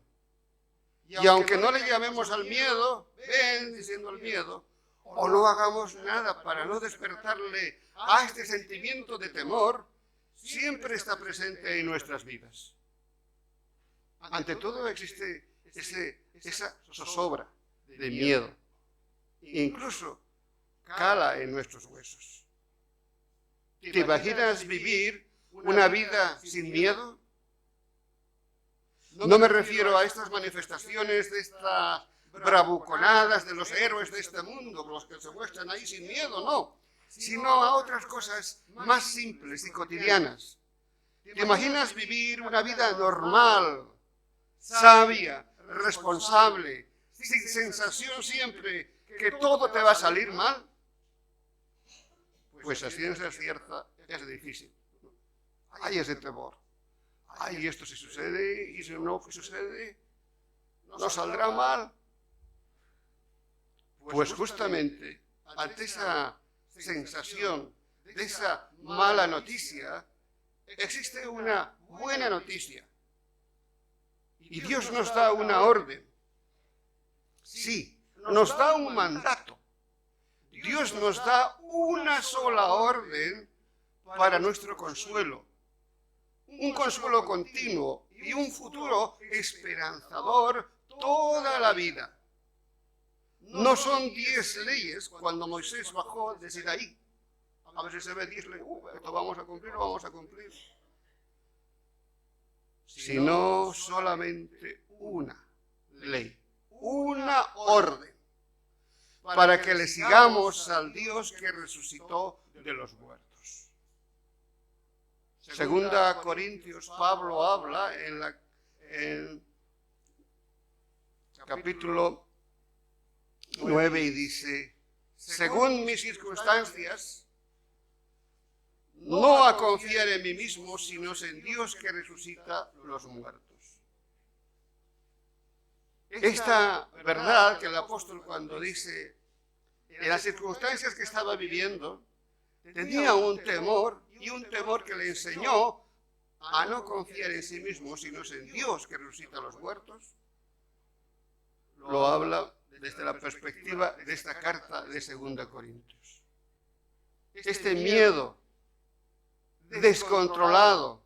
Y aunque no le llamemos al miedo, ven diciendo al miedo, o no hagamos nada para no despertarle a este sentimiento de temor, siempre está presente en nuestras vidas. Ante todo existe esa zozobra de miedo. Incluso cala en nuestros huesos. ¿Te imaginas vivir una vida sin miedo? No me refiero a estas manifestaciones de estas bravuconadas de los héroes de este mundo, los que se muestran ahí sin miedo, no, sino a otras cosas más simples y cotidianas. ¿Te imaginas vivir una vida normal, sabia, responsable, sin sensación siempre que todo te va a salir mal? Pues a ciencia cierta es difícil. Hay ese temor. Ay, esto si sucede y si no sucede, no saldrá mal. Pues justamente ante esa sensación de esa mala noticia, existe una buena noticia. Y Dios nos da una orden. Sí, nos da un mandato. Dios nos da una sola orden para nuestro consuelo. Un consuelo continuo y un futuro esperanzador toda la vida. No son 10 leyes cuando Moisés bajó de Sinaí. A veces se ve 10 leyes, esto vamos a cumplir, lo vamos a cumplir. Sino solamente una ley, una orden, para que le sigamos al Dios que resucitó de los muertos. Segunda Corintios, Pablo habla en capítulo 9 y dice, según mis circunstancias, no a confiar en mí mismo, sino en Dios que resucita los muertos. Esta verdad que el apóstol cuando dice, en las circunstancias que estaba viviendo, tenía un temor, y un temor que le enseñó a no confiar en sí mismo, sino en Dios que resucita a los muertos. Lo habla desde la perspectiva de esta carta de 2 Corintios. Este miedo descontrolado,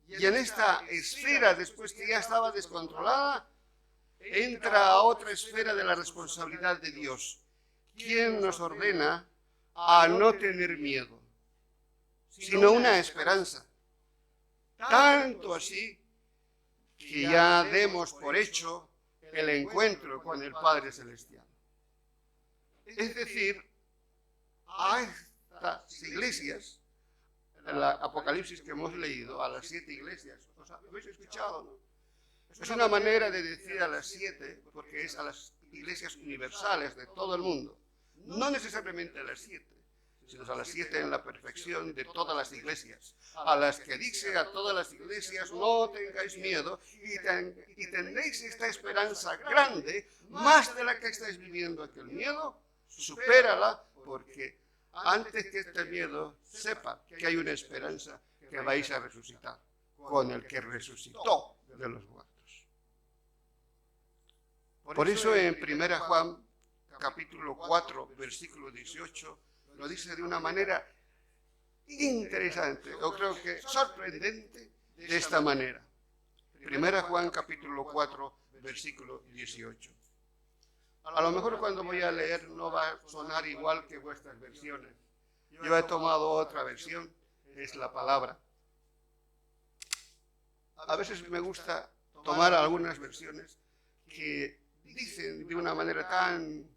y en esta esfera, después que ya estaba descontrolada, entra a otra esfera de la responsabilidad de Dios, quien nos ordena a no tener miedo, sino una esperanza. Tanto así que ya demos por hecho el encuentro con el Padre Celestial. Es decir, a estas iglesias, en el Apocalipsis que hemos leído, a las 7 iglesias, ¿os habéis escuchado, no? Es una manera de decir a las 7, porque es a las iglesias universales de todo el mundo. No necesariamente a las 7, sino a las 7 en la perfección de todas las iglesias, a las que dice a todas las iglesias: no tengáis miedo y tendréis esta esperanza grande, más de la que estáis viviendo aquel miedo, supérala, porque antes que este miedo sepa que hay una esperanza, que vais a resucitar con el que resucitó de los muertos. Por eso en 1 Juan capítulo 4, versículo 18, lo dice de una manera interesante, yo creo que sorprendente, de esta manera. 1 Juan capítulo 4, versículo 18. A lo mejor cuando voy a leer no va a sonar igual que vuestras versiones. Yo he tomado otra versión, es la palabra. A veces me gusta tomar algunas versiones que dicen de una manera tan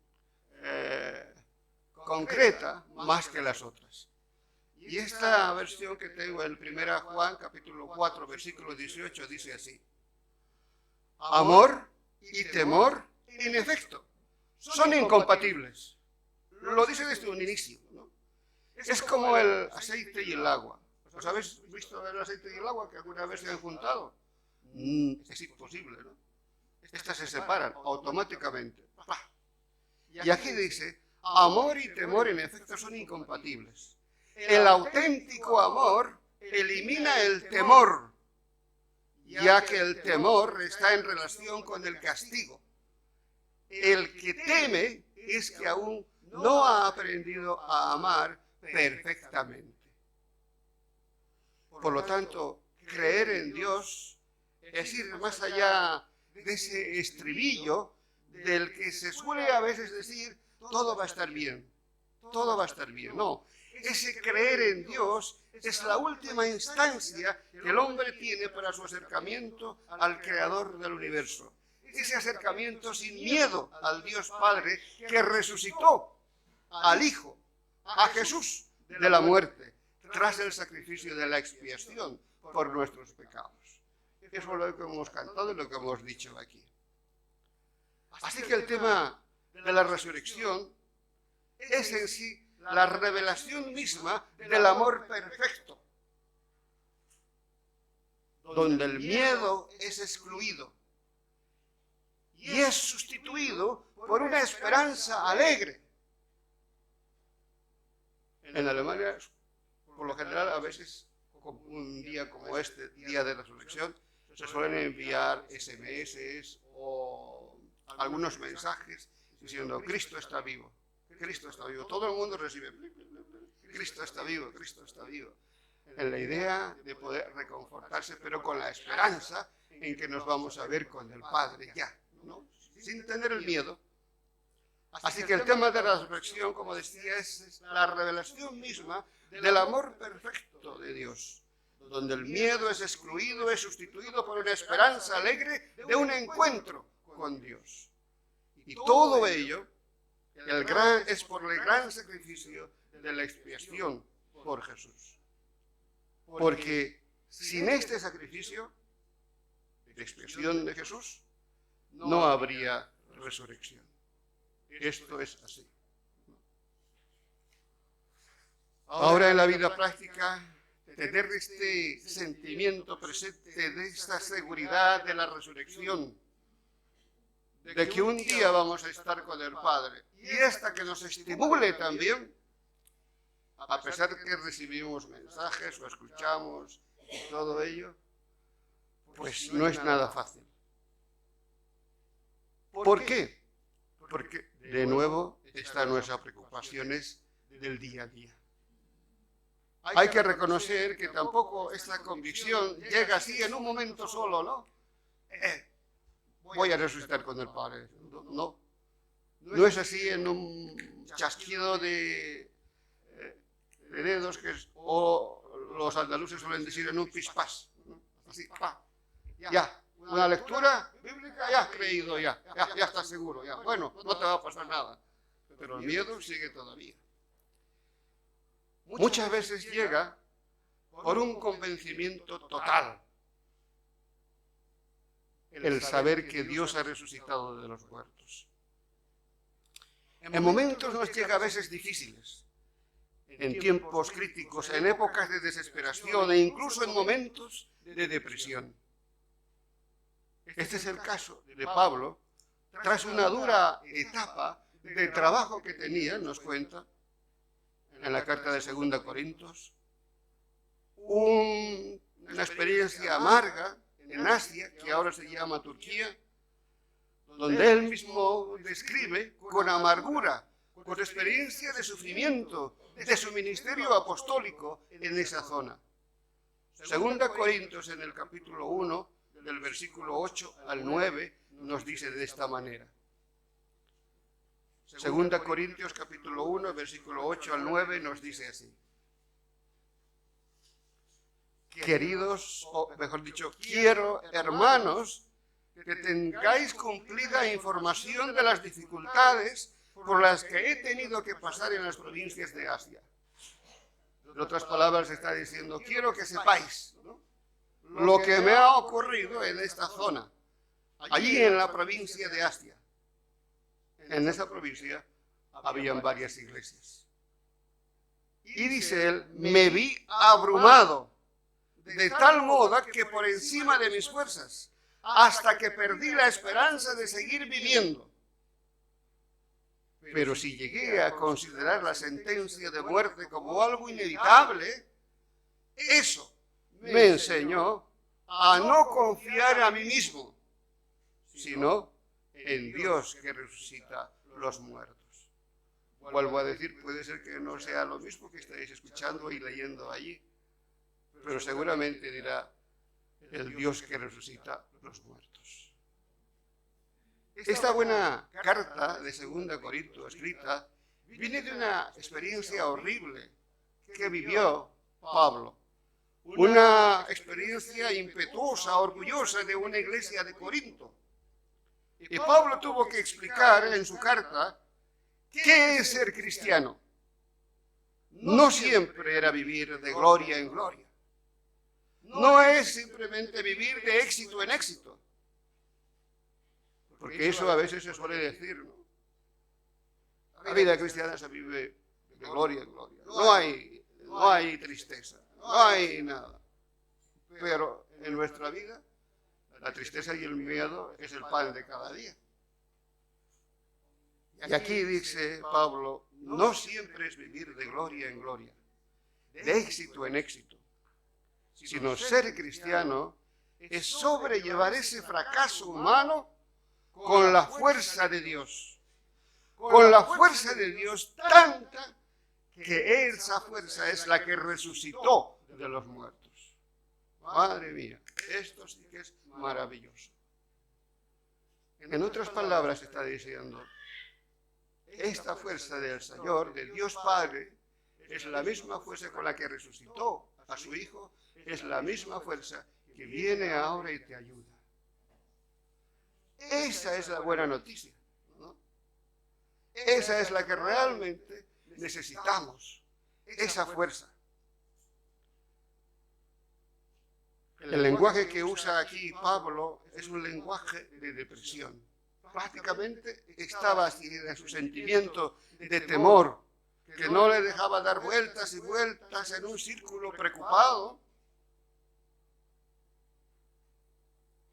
concreta más que las otras. Y esta versión que tengo en 1 Juan capítulo 4 versículo 18 dice así: amor y temor, en efecto, son incompatibles. Lo dice desde un inicio, ¿no? Es como el aceite y el agua. ¿Os habéis visto el aceite y el agua que alguna vez se han juntado? Es imposible, ¿no? Estas se separan automáticamente. Y aquí dice: amor y temor en efecto son incompatibles. El auténtico amor elimina el temor, ya que el temor está en relación con el castigo. El que teme es que aún no ha aprendido a amar perfectamente. Por lo tanto, creer en Dios es ir más allá de ese estribillo del que se suele a veces decir: todo va a estar bien, todo va a estar bien. No, ese creer en Dios es la última instancia que el hombre tiene para su acercamiento al Creador del universo. Ese acercamiento sin miedo al Dios Padre que resucitó al Hijo, a Jesús, de la muerte, tras el sacrificio de la expiación por nuestros pecados. Eso es lo que hemos cantado y lo que hemos dicho aquí. Así que el tema de la resurrección es en sí la revelación misma del amor perfecto, donde el miedo es excluido y es sustituido por una esperanza alegre. En Alemania, por lo general, a veces, un día como este, día de resurrección, se suelen enviar SMS o algunos mensajes diciendo: Cristo está vivo, Cristo está vivo. Todo el mundo recibe: Cristo está vivo, Cristo está vivo. En la idea de poder reconfortarse, pero con la esperanza en que nos vamos a ver con el Padre ya, ¿no? Sin tener el miedo. Así que el tema de la resurrección, como decía, es la revelación misma del amor perfecto de Dios, donde el miedo es excluido, es sustituido por una esperanza alegre de un encuentro con Dios. Y todo ello es por el gran sacrificio de la expiación por Jesús. Porque sin este sacrificio de expiación de Jesús, no habría resurrección. Esto es así. Ahora en la vida práctica, tener este sentimiento presente de esta seguridad de la resurrección, de que un día vamos a estar con el Padre, y esta que nos estimule también, a pesar de que recibimos mensajes o escuchamos y todo ello, pues no es nada fácil. ¿Por qué? Porque de nuevo están nuestras preocupaciones del día a día. Hay que reconocer que tampoco esta convicción llega así en un momento solo, ¿no? Voy a resucitar con el Padre. No, no es así en un chasquido de dedos, o los andaluces suelen decir en un pispás, ¿no? Así, ya. Una lectura bíblica, ya has creído, ya estás seguro, ya. Bueno, no te va a pasar nada. Pero el miedo sigue todavía. Muchas veces llega por un convencimiento total. el saber que Dios ha resucitado de los muertos. En momentos nos llega a veces difíciles, en tiempos críticos, en épocas de desesperación e incluso en momentos de depresión. Este es el caso de Pablo, tras una dura etapa de trabajo que tenía, nos cuenta en la carta de 2 Corintios, una experiencia amarga en Asia, que ahora se llama Turquía, donde él mismo describe con amargura, con experiencia de sufrimiento, de su ministerio apostólico en esa zona. 2 Corintios, en el capítulo 1, del versículo 8 al 9, nos dice de esta manera. 2 Corintios, capítulo 1, versículo 8 al 9, nos dice así. Queridos, o mejor dicho, quiero, hermanos, que tengáis cumplida información de las dificultades por las que he tenido que pasar en las provincias de Asia. En otras palabras, está diciendo, quiero que sepáis, ¿no?, lo que me ha ocurrido en esta zona, allí en la provincia de Asia. En esa provincia habían varias iglesias. Y dice él, me vi abrumado, de tal modo que por encima de mis fuerzas, hasta que perdí la esperanza de seguir viviendo. Pero si llegué a considerar la sentencia de muerte como algo inevitable, eso me enseñó a no confiar a mí mismo, sino en Dios que resucita los muertos. Vuelvo a decir, puede ser que no sea lo mismo que estáis escuchando y leyendo allí, pero seguramente dirá el Dios que resucita los muertos. Esta buena carta de 2 Corintios escrita viene de una experiencia horrible que vivió Pablo. Una experiencia impetuosa, orgullosa de una iglesia de Corinto. Y Pablo tuvo que explicar en su carta qué es ser cristiano. No siempre era vivir de gloria en gloria. No es simplemente vivir de éxito en éxito. Porque eso a veces se suele decir, ¿no? La vida cristiana se vive de gloria en gloria. No hay tristeza, no hay nada. Pero en nuestra vida, la tristeza y el miedo es el pan de cada día. Y aquí dice Pablo, no siempre es vivir de gloria en gloria, de éxito en éxito, sino ser cristiano es sobrellevar ese fracaso humano con la fuerza de Dios. Con la fuerza de Dios tanta que esa fuerza es la que resucitó de los muertos. Madre mía, esto sí que es maravilloso. En otras palabras está diciendo, esta fuerza del Señor, de Dios Padre, es la misma fuerza con la que resucitó a su Hijo, es la misma fuerza que viene ahora y te ayuda. Esa es la buena noticia, ¿no? Esa es la que realmente necesitamos, esa fuerza. El lenguaje que usa aquí Pablo es un lenguaje de depresión. Prácticamente estaba así en su sentimiento de temor, que no le dejaba dar vueltas y vueltas en un círculo preocupado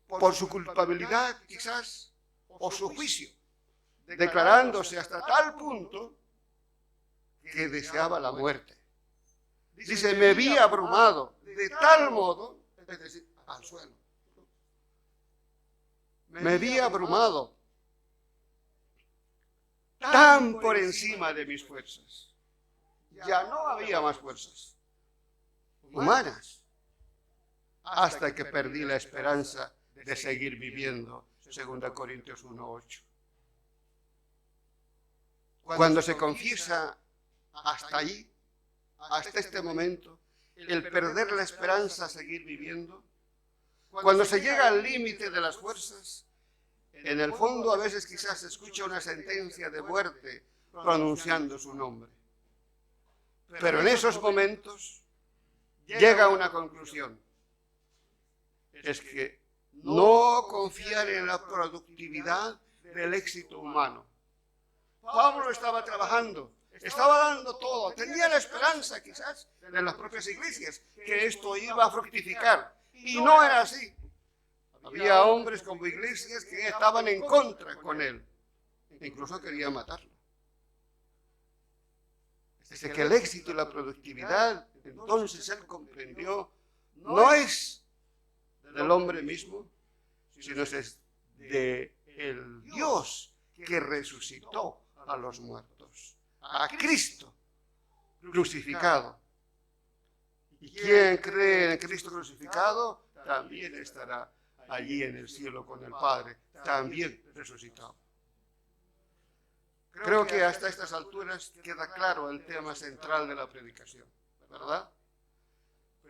por su culpabilidad quizás, o su juicio, declarándose hasta tal punto que deseaba la muerte. Dice, me vi abrumado de tal modo, es decir, al suelo. Me vi abrumado tan por encima de mis fuerzas. Ya no había más fuerzas humanas hasta que perdí la esperanza de seguir viviendo, 2 Corintios 1:8. Cuando se confiesa hasta allí, hasta este momento, el perder la esperanza a seguir viviendo, cuando se llega al límite de las fuerzas, en el fondo a veces quizás se escucha una sentencia de muerte pronunciando su nombre. Pero en esos momentos llega una conclusión. Es que no confiar en la productividad del éxito humano. Pablo estaba trabajando, estaba dando todo, tenía la esperanza quizás de las propias iglesias que esto iba a fructificar, y no era así. Había hombres como iglesias que estaban en contra con él, incluso querían matarlo. Desde que el éxito y la productividad, entonces él comprendió, no es del hombre mismo, sino es de el Dios que resucitó a los muertos, a Cristo crucificado. Y quien cree en Cristo crucificado también estará allí en el cielo con el Padre, también resucitado. Creo que hasta estas alturas queda claro el tema central de la predicación, ¿verdad?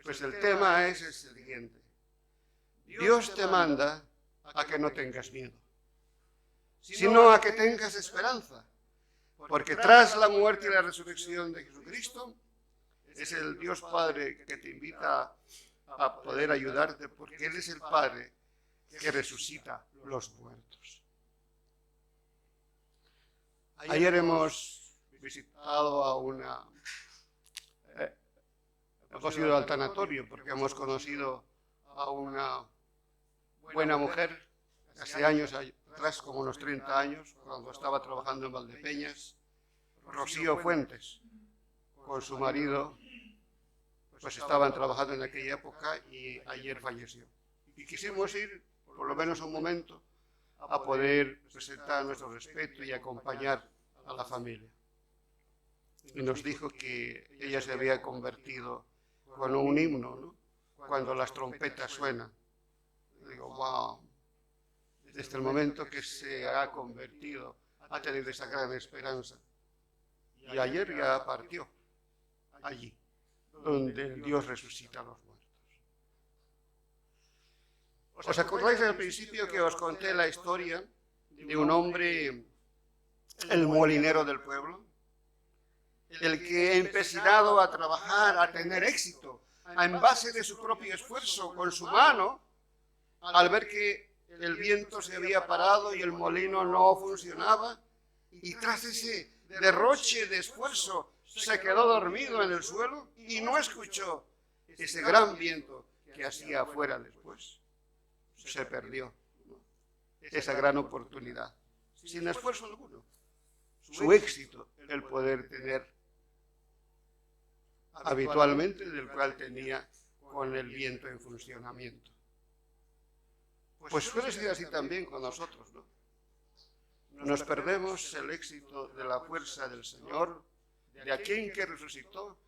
Pues el tema es el siguiente. Dios te manda a que no tengas miedo, sino a que tengas esperanza, porque tras la muerte y la resurrección de Jesucristo, es el Dios Padre que te invita a poder ayudarte, porque Él es el Padre que resucita los muertos. Ayer hemos visitado hemos ido al tanatorio porque hemos conocido a una buena mujer hace años atrás, como unos 30 años, cuando estaba trabajando en Valdepeñas, Rocío Fuentes, con su marido, pues estaban trabajando en aquella época y ayer falleció. Y quisimos ir, por lo menos un momento, a poder presentar nuestro respeto y acompañar a la familia. Y nos dijo que ella se había convertido con un himno, ¿no? Cuando las trompetas suenan. Digo, wow, desde el momento que se ha convertido, ha tenido esa gran esperanza. Y ayer ya partió, allí, donde Dios resucita a los muertos. ¿Os acordáis al principio que os conté la historia de un hombre, el molinero del pueblo? El que empecinado a trabajar, a tener éxito, en base de su propio esfuerzo, con su mano, al ver que el viento se había parado y el molino no funcionaba, y tras ese derroche de esfuerzo se quedó dormido en el suelo y no escuchó ese gran viento que hacía afuera después. Se perdió esa gran oportunidad, sin esfuerzo alguno. Su éxito, el poder tener habitualmente, del cual tenía con el viento en funcionamiento. Pues suele ser así también con nosotros, ¿no? Nos perdemos el éxito de la fuerza del Señor, de aquel que resucitó,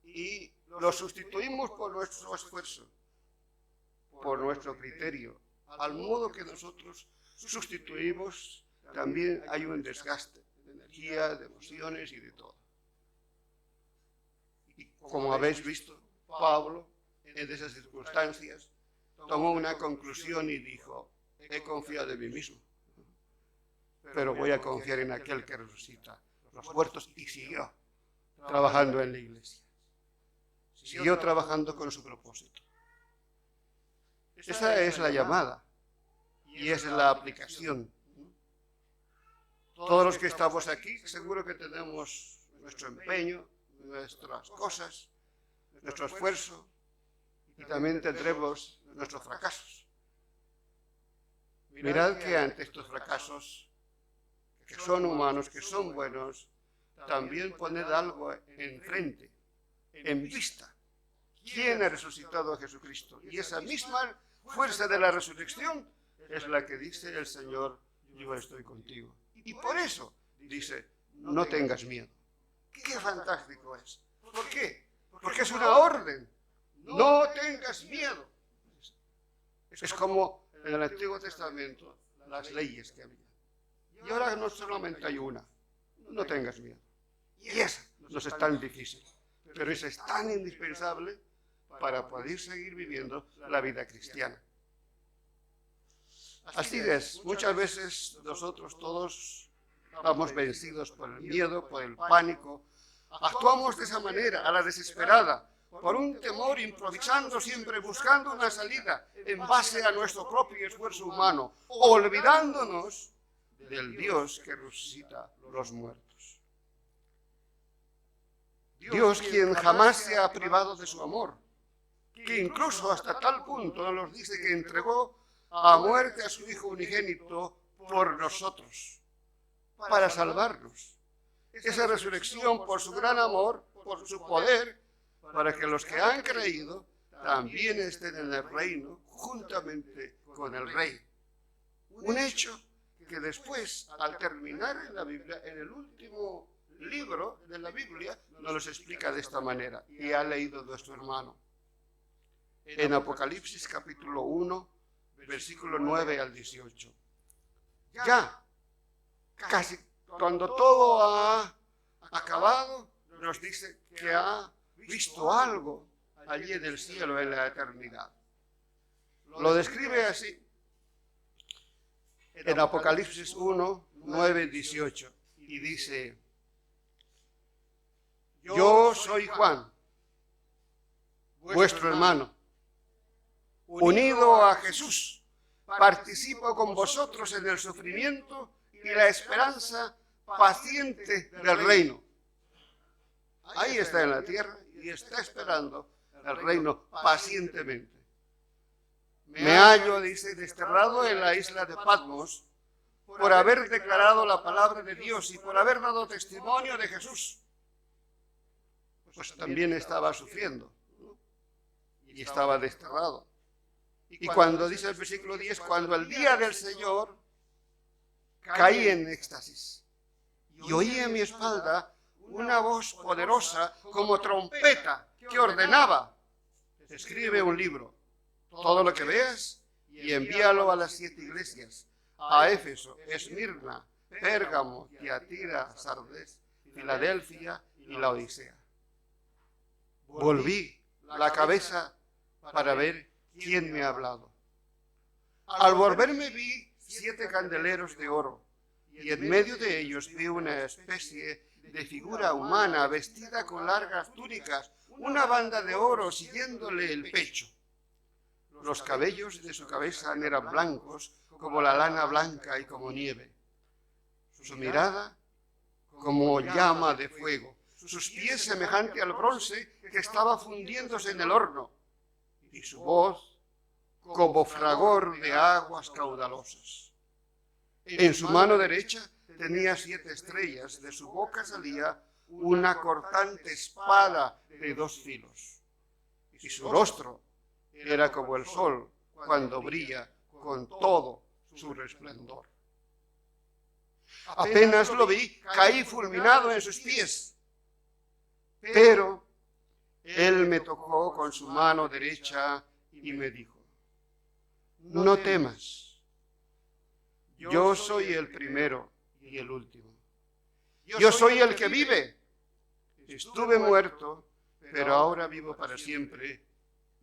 y lo sustituimos por nuestro esfuerzo, por nuestro criterio. Al modo que nosotros sustituimos, también hay un desgaste de energía, de emociones y de todo. Y como habéis visto, Pablo, en esas circunstancias, tomó una conclusión y dijo, he confiado en mí mismo, pero voy a confiar en aquel que resucita los muertos, y siguió trabajando en la iglesia. Siguió trabajando con su propósito. Esa es la llamada y esa es la aplicación. Todos los que estamos aquí seguro que tenemos nuestro empeño, nuestras cosas, nuestro esfuerzo, y también tendremos nuestros fracasos. Mirad que ante estos fracasos, que son humanos, que son buenos, también poned algo enfrente, en vista. ¿Quién ha resucitado a Jesucristo? Y esa misma fuerza de la resurrección es la que dice el Señor, yo estoy contigo. Y por eso dice, no tengas miedo. ¡Qué fantástico es! ¿Por qué? Porque es una orden. No tengas miedo. Es como en el Antiguo Testamento las leyes que había. Y ahora no solamente hay una. No tengas miedo. Y esa no es tan difícil, pero esa es tan indispensable para poder seguir viviendo la vida cristiana. Así es, muchas veces nosotros todos estamos vencidos por el miedo, por el pánico. Actuamos de esa manera, a la desesperada, por un temor, improvisando siempre, buscando una salida en base a nuestro propio esfuerzo humano, olvidándonos del Dios que resucita los muertos. Dios, quien jamás se ha privado de su amor, que incluso hasta tal punto nos dice que entregó a muerte a su Hijo unigénito por nosotros, para salvarnos. Esa resurrección por su gran amor, por su poder, para que los que han creído también estén en el reino juntamente con el Rey. Un hecho que después, al terminar en la Biblia, en el último libro de la Biblia, nos lo explica de esta manera, y ha leído nuestro hermano. En Apocalipsis capítulo 1, versículo 9 al 18. Ya, casi cuando todo ha acabado, nos dice que ha visto algo allí en el cielo, en la eternidad. Lo describe así en Apocalipsis 1, 9, 18, y dice: yo soy Juan, vuestro hermano, unido a Jesús, participo con vosotros en el sufrimiento y la esperanza paciente del reino. Ahí está en la tierra y está esperando el reino pacientemente. Me hallo, dice, desterrado en la isla de Patmos por haber declarado la palabra de Dios y por haber dado testimonio de Jesús. Pues también estaba sufriendo, ¿no? Y estaba desterrado. Y cuando dice el versículo 10, cuando el día del Señor caí en éxtasis y oí en mi espalda una voz poderosa como trompeta que ordenaba: escribe un libro, todo lo que veas, y envíalo a las 7 iglesias, a Éfeso, Esmirna, Pérgamo, Tiatira, Sardes, Filadelfia y Laodicea. Volví la cabeza para ver quién me ha hablado. Al volverme vi 7 candeleros de oro, y en medio de ellos vi una especie de figura humana vestida con largas túnicas, una banda de oro siguiéndole el pecho. Los cabellos de su cabeza eran blancos como la lana blanca y como nieve. Su mirada como llama de fuego. Sus pies semejante al bronce que estaba fundiéndose en el horno. Y su voz como fragor de aguas caudalosas. En su mano derecha tenía 7 estrellas, de su boca salía una cortante espada de 2 filos. Y su rostro era como el sol cuando brilla con todo su resplandor. Apenas lo vi, caí fulminado en sus pies. Pero él me tocó con su mano derecha y me dijo: no temas, yo soy el primero y el último. Yo soy el que vive. Estuve muerto, pero ahora vivo para siempre,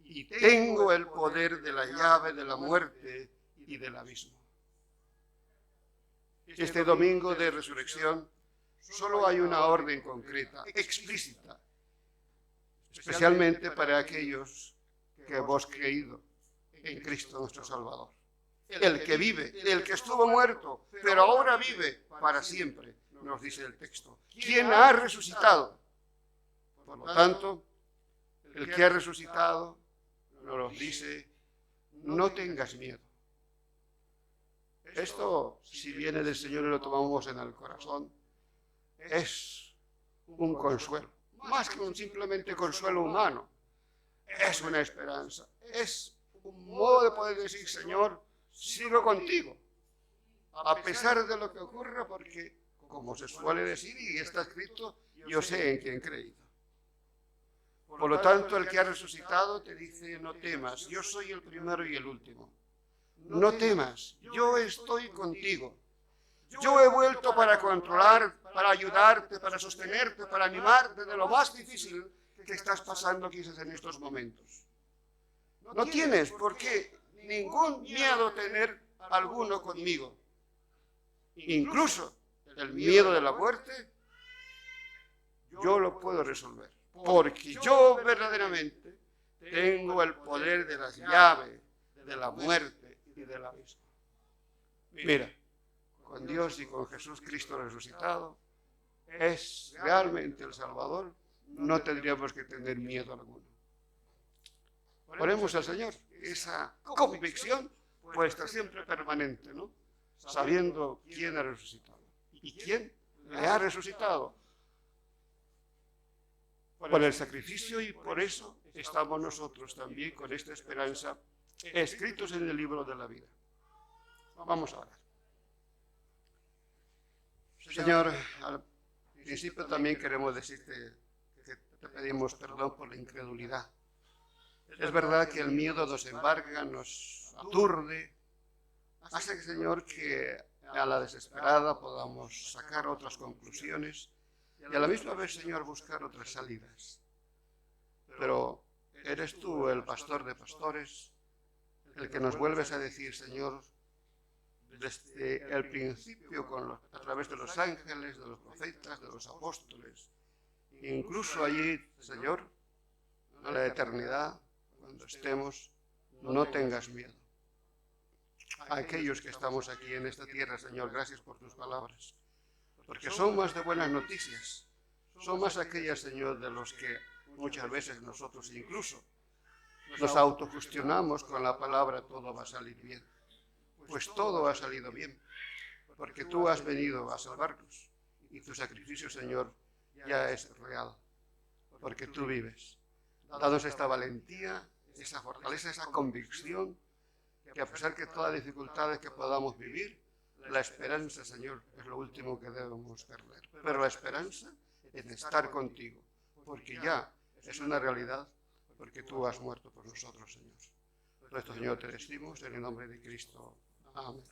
y tengo el poder de la llave de la muerte y del abismo. Este domingo de resurrección solo hay una orden concreta, explícita, especialmente para aquellos que hemos creído en Cristo nuestro Salvador. El que vive, el que estuvo muerto, pero ahora vive para siempre, nos dice el texto. ¿Quién ha resucitado? Por lo tanto, el que ha resucitado nos dice: no tengas miedo. Esto, si viene del Señor y lo tomamos en el corazón, es un consuelo, más que un simplemente consuelo humano. Es una esperanza, es un modo de poder decir: Señor, sigo contigo, a pesar de lo que ocurra, porque, como se suele decir y está escrito, yo sé en quién he creído. Por lo tanto, el que ha resucitado te dice: no temas, yo soy el primero y el último. No temas, yo estoy contigo. Yo he vuelto para controlar, para ayudarte, para sostenerte, para animarte de lo más difícil que estás pasando quizás en estos momentos. No tienes por qué ningún miedo tener alguno conmigo. Incluso el miedo de la muerte, yo lo puedo resolver. porque yo verdaderamente tengo el poder de las llaves, de la muerte y del abismo. Mira, con Dios y con Jesús Cristo resucitado, es realmente el Salvador, no tendríamos que tener miedo alguno. Oremos al Señor, esa convicción puesta siempre permanente, ¿no? Sabiendo quién ha resucitado y quién le ha resucitado por el sacrificio, y por eso estamos nosotros también con esta esperanza escritos en el libro de la vida. Vamos a orar. Señor, al principio también queremos decirte que te pedimos perdón por la incredulidad. Es verdad que el miedo nos embarga, nos aturde, hace, Señor, que a la desesperada podamos sacar otras conclusiones y a la misma vez, Señor, buscar otras salidas. Pero eres tú el pastor de pastores, el que nos vuelves a decir, Señor, desde el principio, a través de los ángeles, de los profetas, de los apóstoles, incluso allí, Señor, en la eternidad, cuando estemos, no tengas miedo. A aquellos que estamos aquí en esta tierra, Señor, gracias por tus palabras, porque son más de buenas noticias, son más aquellas, Señor, de los que muchas veces nosotros incluso nos autocuestionamos con la palabra todo va a salir bien. Pues todo ha salido bien, porque tú has venido a salvarnos y tu sacrificio, Señor, ya es real, porque tú vives. Danos esta valentía, esa fortaleza, esa convicción, que a pesar de todas las dificultades que podamos vivir, la esperanza, Señor, es lo último que debemos perder. Pero la esperanza en estar contigo, porque ya es una realidad, porque tú has muerto por nosotros, Señor. Por esto, Señor, te decimos en el nombre de Cristo. Amén.